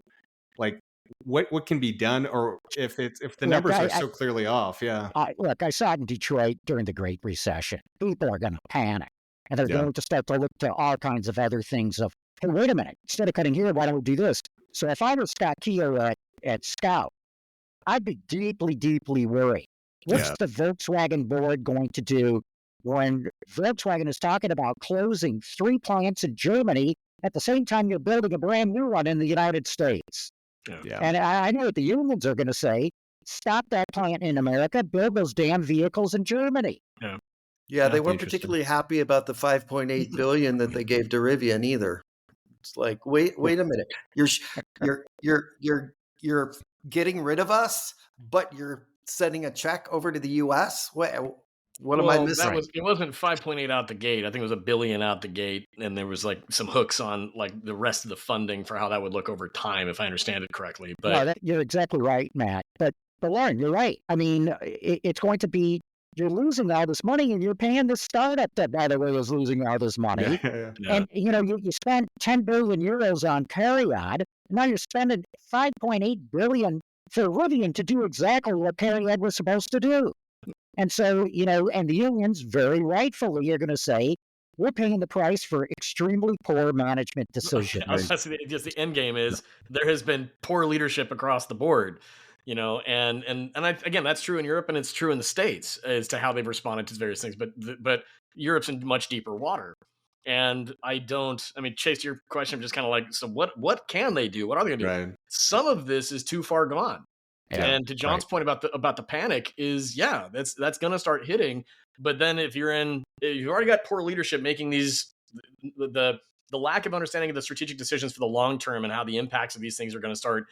like, what can be done, or if the numbers are so clearly off. Yeah. Look, I saw it in Detroit during the Great Recession. People are going to panic, and they're going to start to look to all kinds of other things of, hey, wait a minute, instead of cutting here, why don't we do this? So if I were Scott Keogh at Scout, I'd be deeply, deeply worried. What's the Volkswagen board going to do when Volkswagen is talking about closing 3 plants in Germany at the same time you're building a brand new one in the United States? Yeah. And I know what the unions are going to say. Stop that plant in America, build those damn vehicles in Germany. Yeah, they weren't particularly happy about the $5.8 billion that they gave to Rivian either. It's like, wait a minute. You're getting rid of us, but you're sending a check over to the US? What am I missing? It wasn't 5.8 out the gate. I think it was $1 billion out the gate, and there was like some hooks on like the rest of the funding for how that would look over time, if I understand it correctly. But no, you're exactly right, Matt. But Lauren, you're right. I mean, it's going to be, you're losing all this money, and you're paying the startup that, by the way, is losing all this money. And you spent 10 billion euros on Cariad, and now you're spending 5.8 billion for Rivian to do exactly what Cariad was supposed to do. And so, and the unions very rightfully are going to say, we're paying the price for extremely poor management decisions. Just the end game is there has been poor leadership across the board, and again, that's true in Europe and it's true in the States as to how they've responded to various things. But Europe's in much deeper water. And Chase, your question, I'm just kind of like, so what can they do? What are they going to do? Right. Some of this is too far gone. Yeah, and to John's point about the panic is, that's going to start hitting. But then if you've already got poor leadership making these, the lack of understanding of the strategic decisions for the long term and how the impacts of these things are going to start,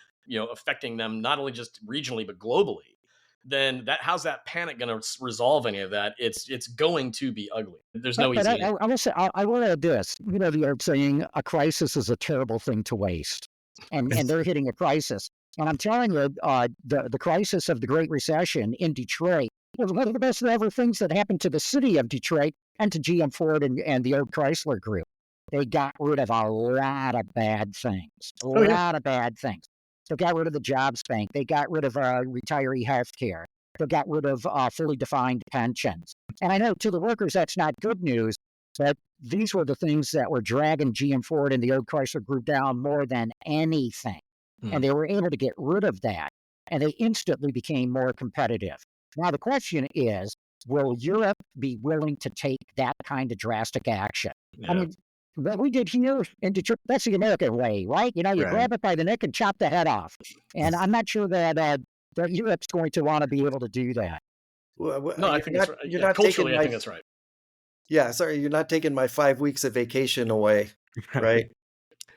affecting them not only just regionally but globally. then how's that panic going to resolve any of that? It's going to be ugly. There's no But easy. I will say, I will add this. The old saying, a crisis is a terrible thing to waste. And they're hitting a crisis. And I'm telling you, the crisis of the Great Recession in Detroit was one of the best ever things that happened to the city of Detroit and to GM Ford and the old Chrysler Group. They got rid of a lot of bad things. Lot of bad things. They got rid of the jobs bank. They got rid of retiree health care. They got rid of fully defined pensions. And I know to the workers that's not good news, but these were the things that were dragging GM Ford and the old Chrysler Group down more than anything. And they were able to get rid of that. And they instantly became more competitive. Now, the question is, will Europe be willing to take that kind of drastic action? Yeah. I mean, what we did here in Detroit, that's the American way, right? You Right. grab it by the neck and chop the head off. And I'm not sure that Europe's going to want to be able to do that. Well, No, I think that's right. You're not Culturally, taking I think that's right. Yeah, sorry, you're not taking my 5 weeks of vacation away, right?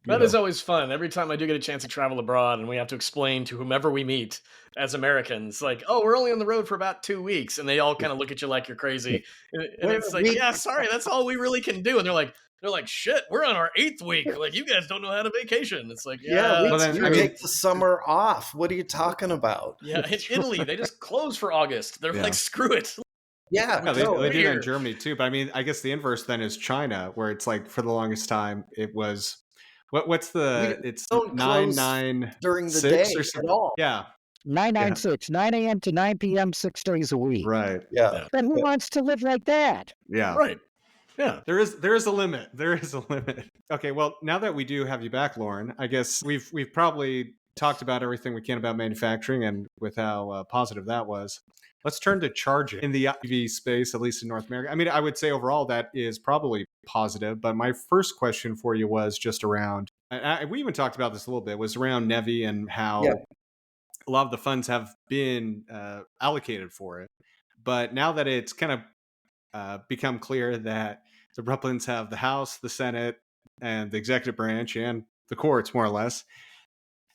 That is always fun. Every time I do get a chance to travel abroad and we have to explain to whomever we meet as Americans, like, oh, we're only on the road for about 2 weeks. And they all kind of look at you like you're crazy. And Wait, it's like, yeah, sorry, that's all we really can do. And they're like, shit, we're on our 8th week. Like, you guys don't know how to vacation. It's like, Yeah, Well, then, we take the summer off. What are you talking about? yeah, in Italy, they just close for August. They're Yeah. like, screw it. Yeah, No, they no, do that here. in Germany too. But I mean, I guess the inverse then is China, where it's like for the longest time it was what's the it's don't close 996 during the day or at something. all. Yeah, 996, 9 a.m. to 9 p.m., 6 days a week. right. Yeah. But who wants to live like that? Yeah. Right. Yeah. There is a limit. There is a limit. Okay, well, now that we do have you back, Lauren, I guess we've probably talked about everything we can about manufacturing and with how positive that was. Let's turn to charging in the EV space, at least in North America. I mean, I would say overall that is probably positive. But my first question for you was just around, we even talked about this a little bit, was around NEVI and how a lot of the funds have been allocated for it. But now that it's kind of become clear that the Republicans have the House, the Senate, and the executive branch and the courts, more or less.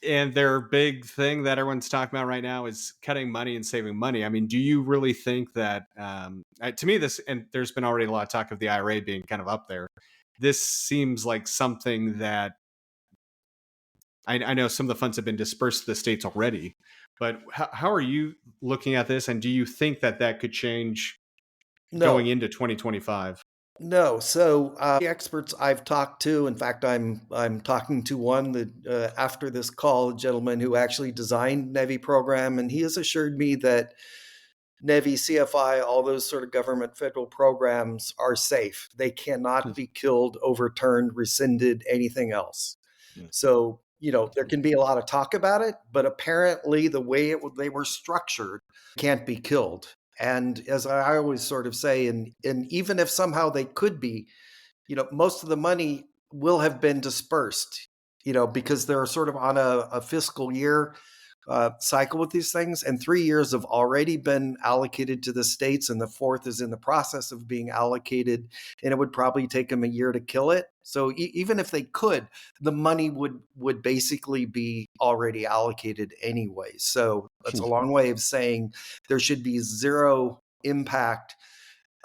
And their big thing that everyone's talking about right now is cutting money and saving money. I mean, do you really think that, to me, this, and there's been already a lot of talk of the IRA being kind of up there. This seems like something that I know some of the funds have been dispersed to the states already, but how are you looking at this? And do you think that could change going into 2025? No. So the experts I've talked to, in fact, I'm talking to one that after this call, a gentleman who actually designed NEVI program, and he has assured me that NEVI, CFI, all those sort of government federal programs are safe. They cannot be killed, overturned, rescinded, anything else. So, there can be a lot of talk about it, but apparently the way they were structured can't be killed. And as I always sort of say, and even if somehow they could be, most of the money will have been dispersed, because they're sort of on a fiscal year cycle with these things. And 3 years have already been allocated to the states, and the fourth is in the process of being allocated. And it would probably take them a year to kill it. So even if they could, the money would basically be already allocated anyway. So that's a long way of saying there should be zero impact.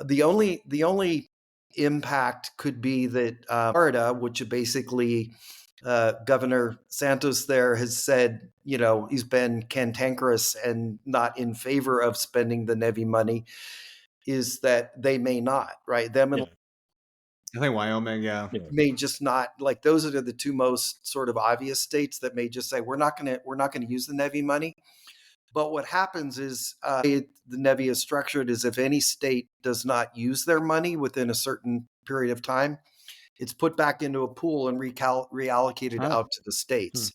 The only impact could be that Florida, which basically Governor Santos there has said, he's been cantankerous and not in favor of spending the NEVI money, is that they may not, right? Them and I think Wyoming, may just not, like, those are the two most sort of obvious states that may just say we're not going to use the NEVI money. But what happens is the NEVI is structured is if any state does not use their money within a certain period of time, it's put back into a pool and reallocated out to the states.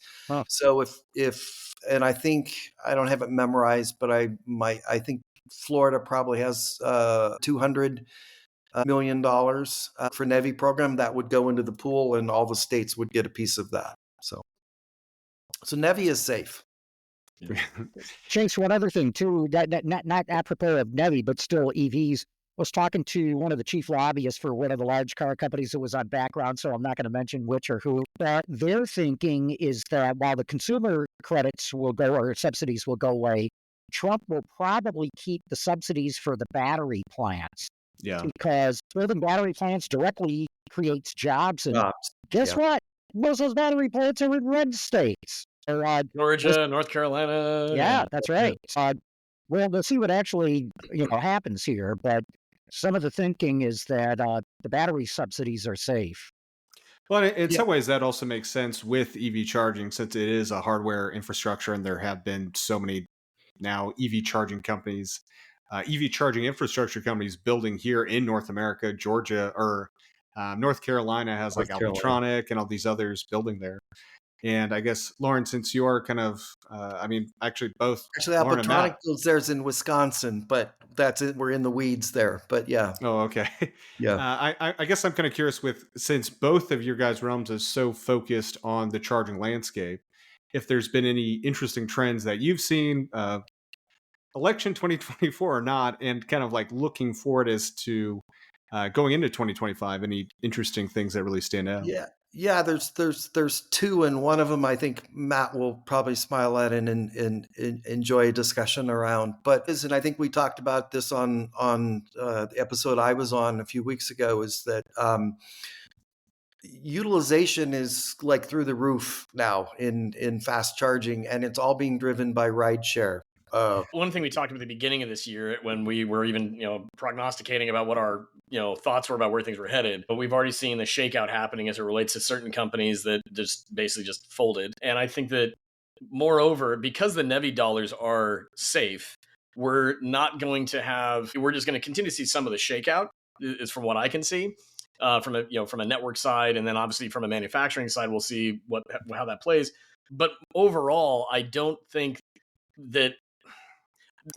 So if and I think I don't have it memorized, but I think Florida probably has $200 million for NEVI program that would go into the pool, and all the states would get a piece of that. So NEVI is safe. Chase, one other thing too, that not apropos of NEVI, but still EVs. Was talking to one of the chief lobbyists for one of the large car companies that was on background, so I'm not going to mention which or who. But their thinking is that while the consumer credits will go or subsidies will go away, Trump will probably keep the subsidies for the battery plants Yeah. because building battery plants directly creates jobs. And guess Yeah. what? Most of those battery plants are in red states. So, Georgia, North Carolina. yeah, that's right. Well, we'll see what actually happens here. But some of the thinking is that the battery subsidies are safe. Well, in Yeah. some ways, that also makes sense with EV charging since it is a hardware infrastructure, and there have been so many now EV charging companies, EV charging infrastructure companies building here in North America. Georgia or North Carolina has like North Carolina. Albitronic and all these others building there. And I guess, Lauren, since you're kind of, actually both Actually, Lauren and Alpatronic Matt. builds theirs in Wisconsin, but that's it. We're in the weeds there. But yeah. Oh, okay. Yeah. I guess I'm kind of curious since both of your guys' realms is so focused on the charging landscape, if there's been any interesting trends that you've seen, election 2024 or not, and kind of like looking forward as to going into 2025, any interesting things that really stand out? Yeah, there's two, and one of them I think Matt will probably smile at and enjoy a discussion around. But and I think we talked about this on the episode I was on a few weeks ago. Is that utilization is like through the roof now in fast charging, and it's all being driven by rideshare. One thing we talked about at the beginning of this year when we were even, prognosticating about what our, thoughts were about where things were headed, but we've already seen the shakeout happening as it relates to certain companies that just basically just folded. And I think that moreover, because the NEVI dollars are safe, we're just going to continue to see some of the shakeout is from what I can see. From a network side, and then obviously from a manufacturing side, we'll see how that plays. But overall, I don't think that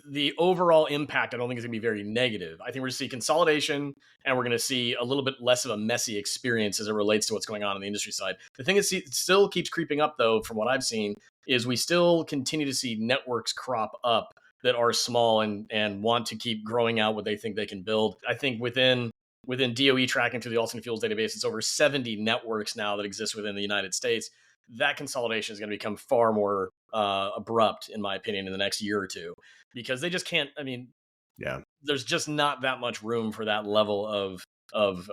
the overall impact, I don't think is going to be very negative. I think we're going to see consolidation, and we're going to see a little bit less of a messy experience as it relates to what's going on the industry side. The thing that still keeps creeping up, though, from what I've seen, is we still continue to see networks crop up that are small and want to keep growing out what they think they can build. I think within DOE tracking through the alternate fuels database, it's over 70 networks now that exist within the United States. That consolidation is going to become far more abrupt, in my opinion, in the next year or two, because they just can't. Yeah. There's just not that much room for that level of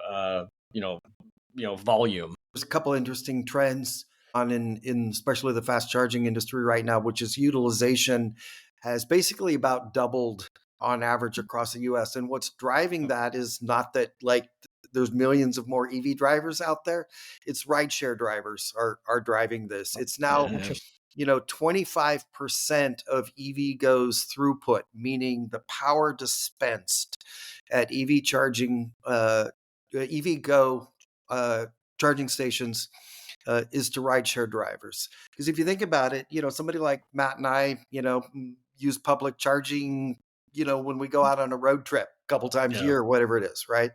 volume. There's a couple interesting trends on in especially the fast charging industry right now, which is utilization has basically about doubled on average across the US. And what's driving that is not that like there's millions of more EV drivers out there. It's rideshare drivers are driving this. It's now 25% of EV goes throughput, meaning the power dispensed at EV charging, EV Go charging stations is to rideshare drivers. Because if you think about it, somebody like Matt and I, use public charging, when we go out on a road trip a couple times a year, or whatever it is, right?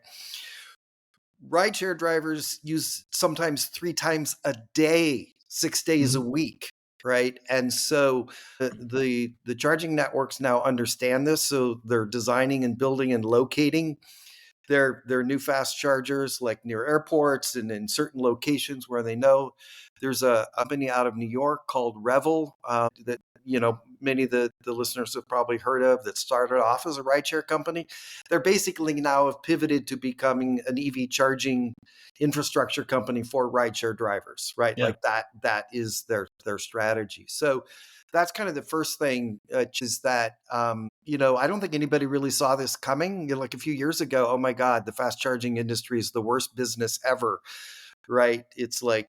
Rideshare drivers use sometimes 3 times a day, 6 days a week, right? And so the charging networks now understand this, so they're designing and building and locating their new fast chargers like near airports and in certain locations where they know. There's a company out of New York called Revel that many of the listeners have probably heard of, that started off as a rideshare company. They're basically now have pivoted to becoming an EV charging infrastructure company for rideshare drivers, right? Yeah. Like that is their strategy. So that's kind of the first thing, which is that, I don't think anybody really saw this coming. Like a few years ago, oh my God, the fast charging industry is the worst business ever, right? It's like,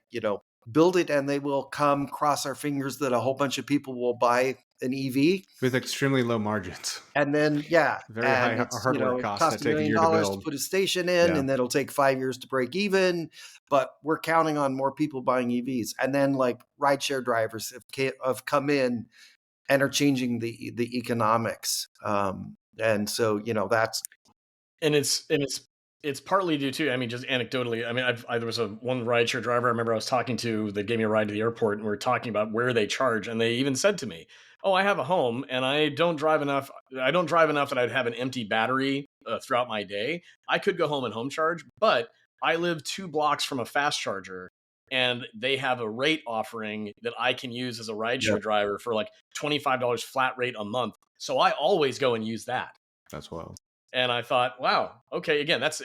build it and they will come, cross our fingers that a whole bunch of people will buy an EV. With extremely low margins. And then, very high it's, hardware it costs that costs $1 take a million year to to build. put a station in, and then it'll take 5 years to break even. But we're counting on more people buying EVs. And then like rideshare drivers have come in and are changing the economics. And so, that's. And it's partly due to, just anecdotally, there was one rideshare driver I remember I was talking to that gave me a ride to the airport, and we were talking about where they charge. And they even said to me, oh, I have a home and I don't drive enough that I'd have an empty battery throughout my day. I could go home and home charge, but I live 2 blocks from a fast charger. and they have a rate offering that I can use as a rideshare driver for like $25 flat rate a month. So I always go and use that. That's wild. And I thought, wow, okay, again, that's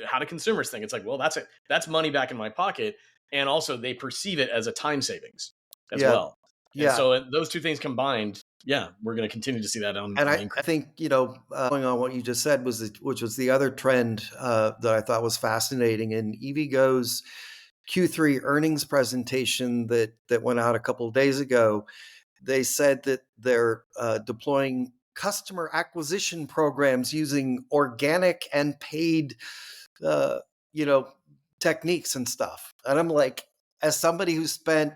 how do consumers think? It's like, well, that's it. That's money back in my pocket. And also they perceive it as a time savings as well. And so those two things combined, we're going to continue to see that on And I increase. think, going on what you just said, which was the other trend that I thought was fascinating. In EVgo's Q3 earnings presentation that went out a couple of days ago, they said that they're deploying customer acquisition programs using organic and paid, techniques and stuff. And I'm like, as somebody who spent,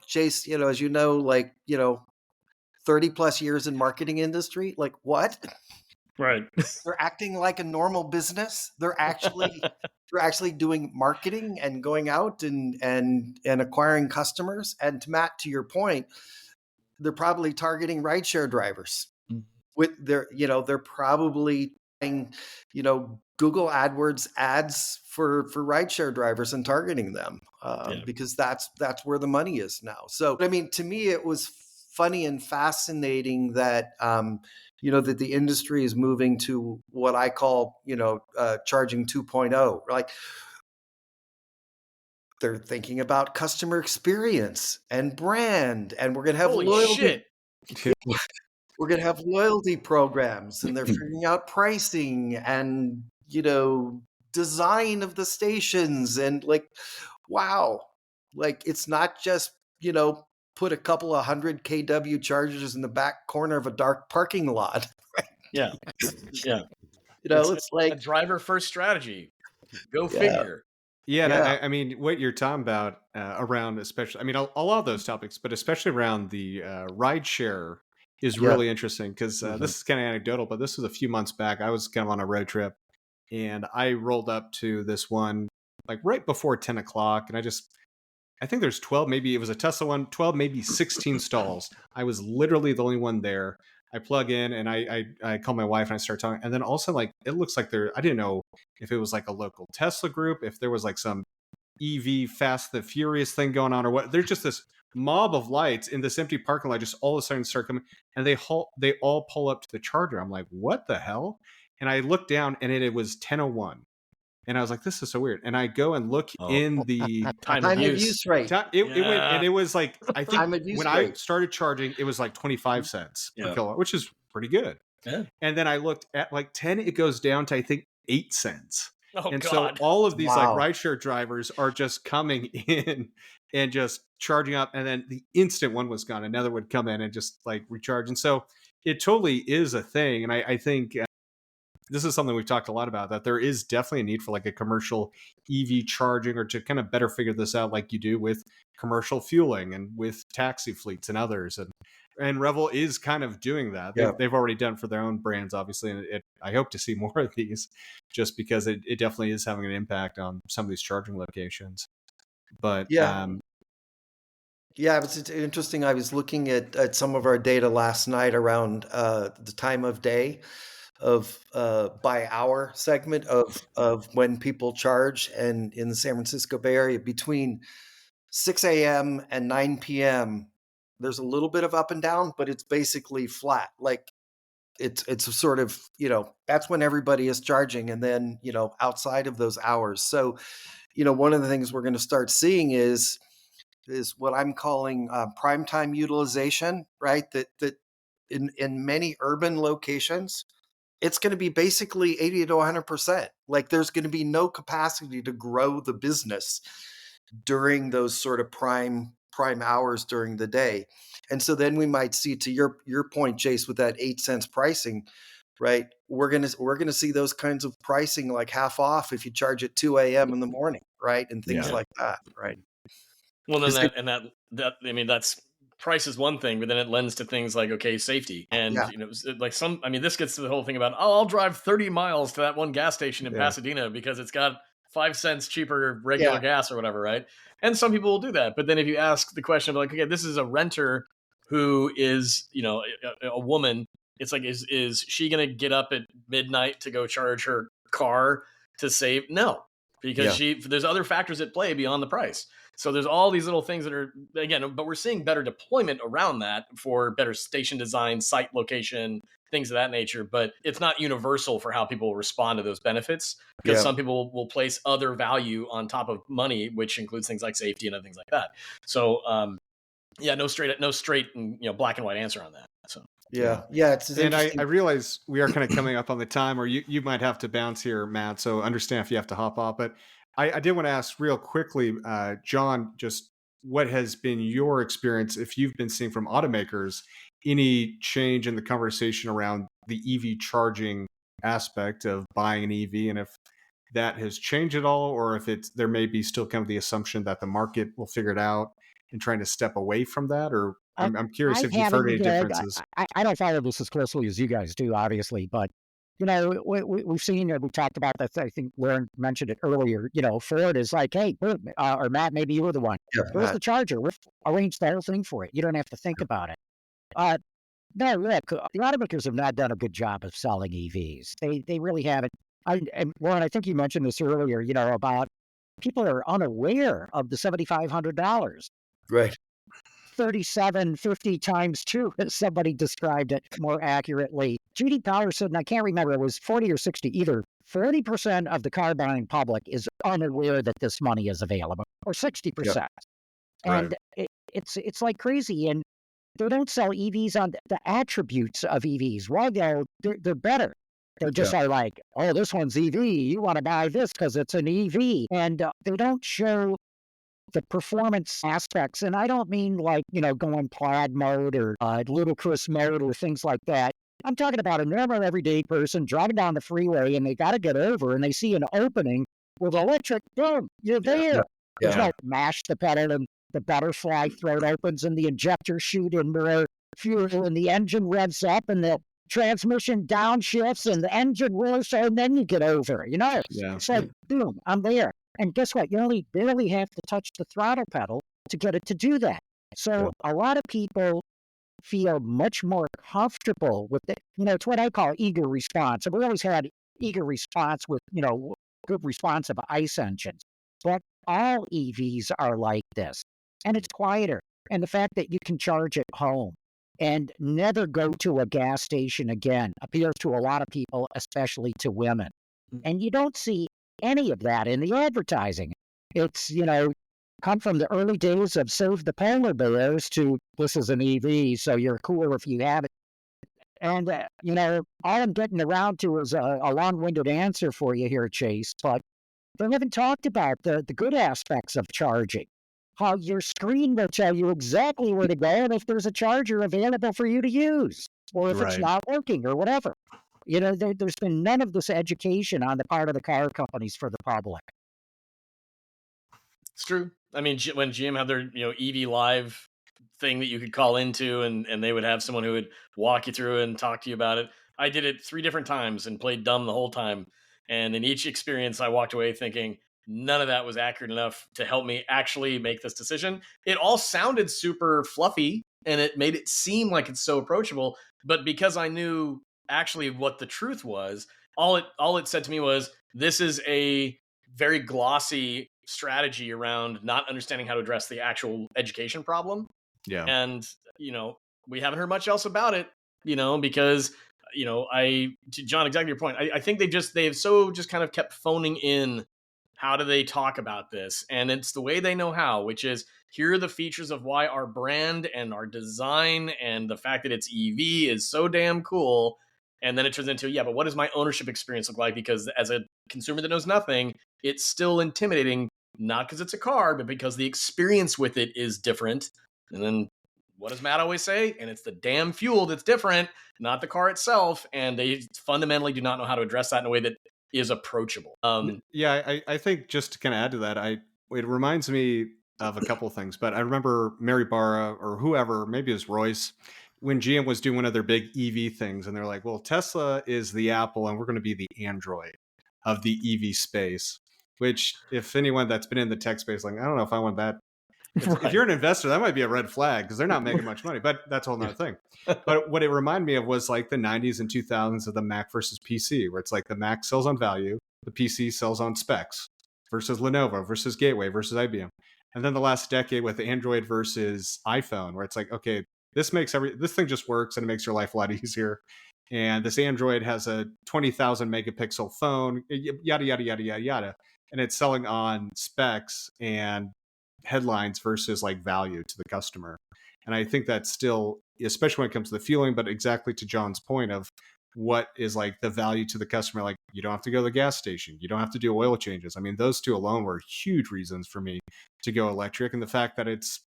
Chase, as 30 plus years in marketing industry, like what? Right. They're acting like a normal business. They're actually doing marketing and going out and acquiring customers. And to your point, they're probably targeting rideshare drivers. With they're probably doing, Google AdWords ads for rideshare drivers and targeting them because that's where the money is now. So I mean, to me, it was funny and fascinating that that the industry is moving to what I call charging 2.0. Like they're thinking about customer experience and brand, and we're gonna have loyalty. We're going to have loyalty programs, and they're figuring out pricing and, design of the stations. And like, wow, like it's not just, put a couple of 100 kW chargers in the back corner of a dark parking lot. Right? Yeah. It's like a driver first strategy. Go figure. Yeah. I mean, what you're talking about around, especially, I mean, a lot of those topics, but especially around the rideshare is really interesting because this is kind of anecdotal, but this was a few months back. I was kind of on a road trip and I rolled up to this one like right before 10 o'clock. And I think there's 12, maybe it was a Tesla one, 12, maybe 16 stalls. I was literally the only one there. I plug in and I call my wife and I start talking. And then also like, it looks like I didn't know if it was like a local Tesla group, if there was like some EV Fast the Furious thing going on or what. There's just this mob of lights in this empty parking lot just all of a sudden start coming and they all pull up to the charger. I'm like, what the hell? And I look down and it was 10:01. And I was like, this is so weird. And I go and look in the time of use rate. It went, and it was like, I think when I started charging, it was like 25 cents per kilowatt, which is pretty good. Yeah. And then I looked at like 10, it goes down to, I think, 8 cents. God. So all of these like rideshare drivers are just coming in and just charging up. And then the instant one was gone, another would come in and just like recharge. And so it totally is a thing. And I think this is something we've talked a lot about, that there is definitely a need for like a commercial EV charging or to kind of better figure this out like you do with commercial fueling and with taxi fleets and others. And Revel is kind of doing that. They've already done it for their own brands, obviously. And I hope to see more of these just because it definitely is having an impact on some of these charging locations. But it's interesting. I was looking at some of our data last night around the time of day of by hour segment of when people charge, and in the San Francisco Bay Area between 6 a.m. and 9 p.m. there's a little bit of up and down, but it's basically flat. Like it's a sort of, that's when everybody is charging. And then, outside of those hours. So, one of the things we're going to start seeing is what I'm calling prime time utilization, right? That in many urban locations, it's going to be basically 80 to 100%. Like there's going to be no capacity to grow the business during those sort of prime hours during the day. And so then we might see, to your point, Chase, with that 8 cents pricing, right? We're going to see those kinds of pricing like half off if you charge at 2 a.m. in the morning, right? And things like that, right? Well, then that I mean, that's price is one thing, but then it lends to things like, okay, safety. And, like this gets to the whole thing about, I'll drive 30 miles to that one gas station in Pasadena because it's got 5 cents cheaper regular gas or whatever, right? And some people will do that. But then if you ask the question of like, okay, this is a renter who is, a woman, it's like, is she going to get up at midnight to go charge her car to save? No, because there's other factors at play beyond the price. So there's all these little things that are, again, but we're seeing better deployment around that for better station design, site location, things of that nature. But it's not universal for how people respond to those benefits, because some people will place other value on top of money, which includes things like safety and other things like that. So yeah, no straight and black and white answer on that. So Yeah, it's And I interesting. realize we are kind of coming up on the time, or you might have to bounce here, Matt. So understand if you have to hop off. But I did want to ask real quickly, John, just what has been your experience, if you've been seeing from automakers any change in the conversation around the EV charging aspect of buying an EV, and if that has changed at all, or if it's there may be still kind of the assumption that the market will figure it out and trying to step away from that, or I'm curious I if you've heard haven't. any differences. I don't follow this as closely as you guys do, obviously, but we've seen we talked about that. I think Lauren mentioned it earlier. Ford is like, hey, or Matt, maybe you were the one. Where's the charger? We've arranged the whole thing for it. You don't have to think about it. No, look, the automakers have not done a good job of selling EVs. They really haven't. And Lauren, I think you mentioned this earlier. About people are unaware of the $7,500. Right. 3750 times 2, as somebody described it more accurately. Judy Power said, and I can't remember, it was 40 or 60, either 40% of the car buying public is unaware that this money is available, or 60%. And it's like crazy. And they don't sell EVs on the attributes of EVs. Well, they're better. They just are like, oh, this one's EV. You want to buy this because it's an EV. And they don't show the performance aspects. And I don't mean like, going plaid mode or ludicrous mode or things like that. I'm talking about a normal everyday person driving down the freeway and they got to get over and they see an opening with electric. Boom, you're there. There's no mash the pedal and the butterfly throat opens and the injector chute and the fuel and the engine revs up and the transmission downshifts and the engine roars and then you get over, It's like, boom, I'm there. And guess what? You only barely have to touch the throttle pedal to get it to do that. So a lot of people feel much more comfortable with it. It's what I call eager response. And we always had eager response with, good responsive ICE engines. But all EVs are like this. And it's quieter. And the fact that you can charge at home and never go to a gas station again appeals to a lot of people, especially to women. And you don't see any of that in the advertising. It's, come from the early days of serve the polar bears to this is an EV, so you're cool if you have it. And, all I'm getting around to is a long-winded answer for you here, Chase, but they haven't talked about the good aspects of charging. How your screen will tell you exactly where to go and if there's a charger available for you to use, or if it's not working or whatever. There's been none of this education on the part of the car companies for the public. It's true. I mean, when GM had their EV Live thing that you could call into, and they would have someone who would walk you through and talk to you about it. I did it 3 different times and played dumb the whole time. And in each experience, I walked away thinking none of that was accurate enough to help me actually make this decision. It all sounded super fluffy and it made it seem like it's so approachable. But because I knew actually what the truth was, all it said to me was, this is a very glossy strategy around not understanding how to address the actual education problem. Yeah. And, we haven't heard much else about it, because, to John, exactly your point. I think they've so just kind of kept phoning in. How do they talk about this? And it's the way they know how, which is here are the features of why our brand and our design and the fact that it's EV is so damn cool. And then it turns into, but what does my ownership experience look like? Because as a consumer that knows nothing, it's still intimidating, not because it's a car, but because the experience with it is different. And then what does Matt always say? And it's the damn fuel that's different, not the car itself. And they fundamentally do not know how to address that in a way that is approachable. I think just to kind of add to that, it reminds me of a couple of things, but I remember Mary Barra or whoever, maybe it was Royce, when GM was doing one of their big EV things, and they're like, well, Tesla is the Apple and we're going to be the Android of the EV space, which if anyone that's been in the tech space, like, I don't know if I want that. If you're an investor, that might be a red flag because they're not making much money, but that's a whole nother thing. But what it reminded me of was like the 90s and 2000s of the Mac versus PC, where it's like the Mac sells on value, the PC sells on specs versus Lenovo versus Gateway versus IBM. And then the last decade with Android versus iPhone, where it's like, okay, this thing just works and it makes your life a lot easier. And this Android has a 20,000 megapixel phone, yada, yada, yada, yada, yada. And it's selling on specs and headlines versus like value to the customer. And I think that's still, especially when it comes to the fueling, but exactly to John's point of what is like the value to the customer. Like, you don't have to go to the gas station. You don't have to do oil changes. I mean, those two alone were huge reasons for me to go electric. And the fact that it's,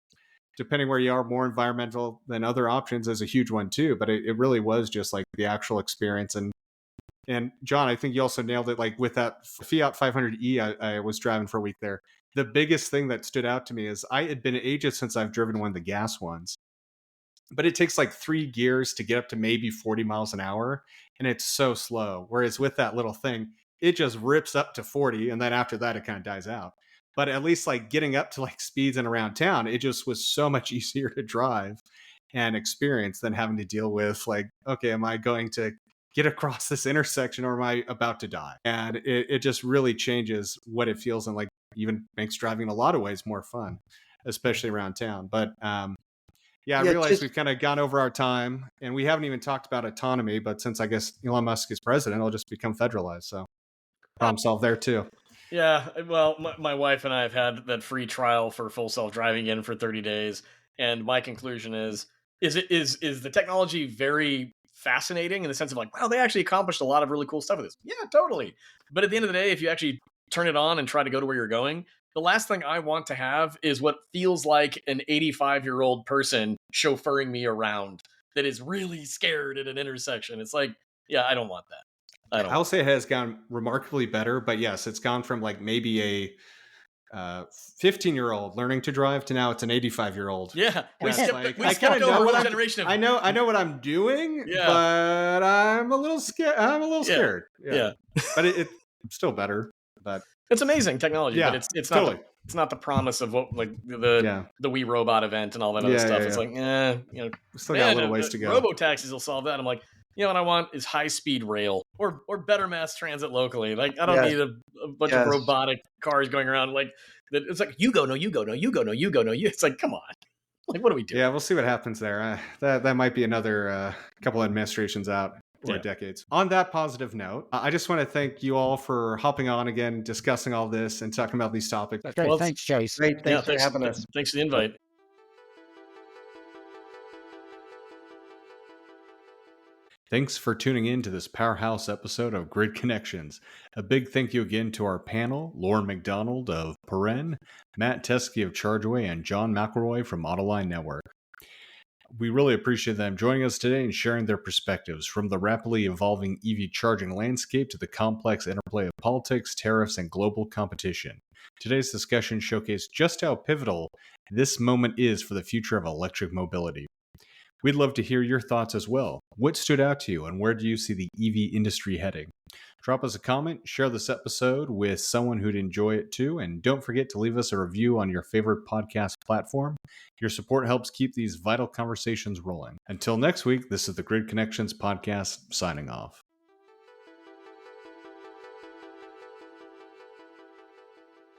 depending where you are, more environmental than other options is a huge one too. But it really was just like the actual experience. And John, I think you also nailed it. Like with that Fiat 500e, I was driving for a week there. The biggest thing that stood out to me is I had been ages since I've driven one of the gas ones, but it takes like 3 gears to get up to maybe 40 miles an hour. And it's so slow. Whereas with that little thing, it just rips up to 40. And then after that, it kind of dies out. But at least like getting up to like speeds and around town, it just was so much easier to drive and experience than having to deal with like, okay, am I going to get across this intersection or am I about to die? And it just really changes what it feels and like even makes driving in a lot of ways more fun, especially around town. But yeah, I realize we've kind of gone over our time and we haven't even talked about autonomy, but since I guess Elon Musk is president, it'll just become federalized. So problem solved there too. Yeah, well, my wife and I have had that free trial for full self-driving in for 30 days, and my conclusion is the technology very fascinating in the sense of like, wow, they actually accomplished a lot of really cool stuff with this. Yeah, totally. But at the end of the day, if you actually turn it on and try to go to where you're going, the last thing I want to have is what feels like an 85-year-old person chauffeuring me around that is really scared at an intersection. It's like, yeah, I don't want that. I'll say it has gone remarkably better, but yes, it's gone from like maybe a 15-year-old learning to drive to now it's an 85-year-old. Yeah, we skipped over one generation. I know what I'm doing, yeah. But I'm a little scared. Yeah. But it's still better. But it's amazing technology. Yeah, but it's totally. not it's not the promise of what like the Wii Robot event and all that other stuff. It's like, still got a little ways to go. Robo taxis will solve that. I'm like, what I want is high speed rail or better mass transit locally. Like I don't need a bunch of robotic cars going around like that. It's like you go, no, you go, no, you go, no, you go, no, you. It's like, come on, like what do we do? Yeah, we'll see what happens there. That might be another couple of administrations out or decades. On that positive note, I just want to thank you all for hopping on again, discussing all this and talking about these topics. Great, well, thanks, Chase. Great, thanks for having us. Thanks for the invite. Thanks for tuning in to this powerhouse episode of Grid Connections. A big thank you again to our panel, Lauren McDonald of Perrin, Matt Teskey of Chargeway, and John McElroy from Autoline Network. We really appreciate them joining us today and sharing their perspectives from the rapidly evolving EV charging landscape to the complex interplay of politics, tariffs, and global competition. Today's discussion showcased just how pivotal this moment is for the future of electric mobility. We'd love to hear your thoughts as well. What stood out to you and where do you see the EV industry heading? Drop us a comment, share this episode with someone who'd enjoy it too, and don't forget to leave us a review on your favorite podcast platform. Your support helps keep these vital conversations rolling. Until next week, this is the Grid Connections podcast signing off.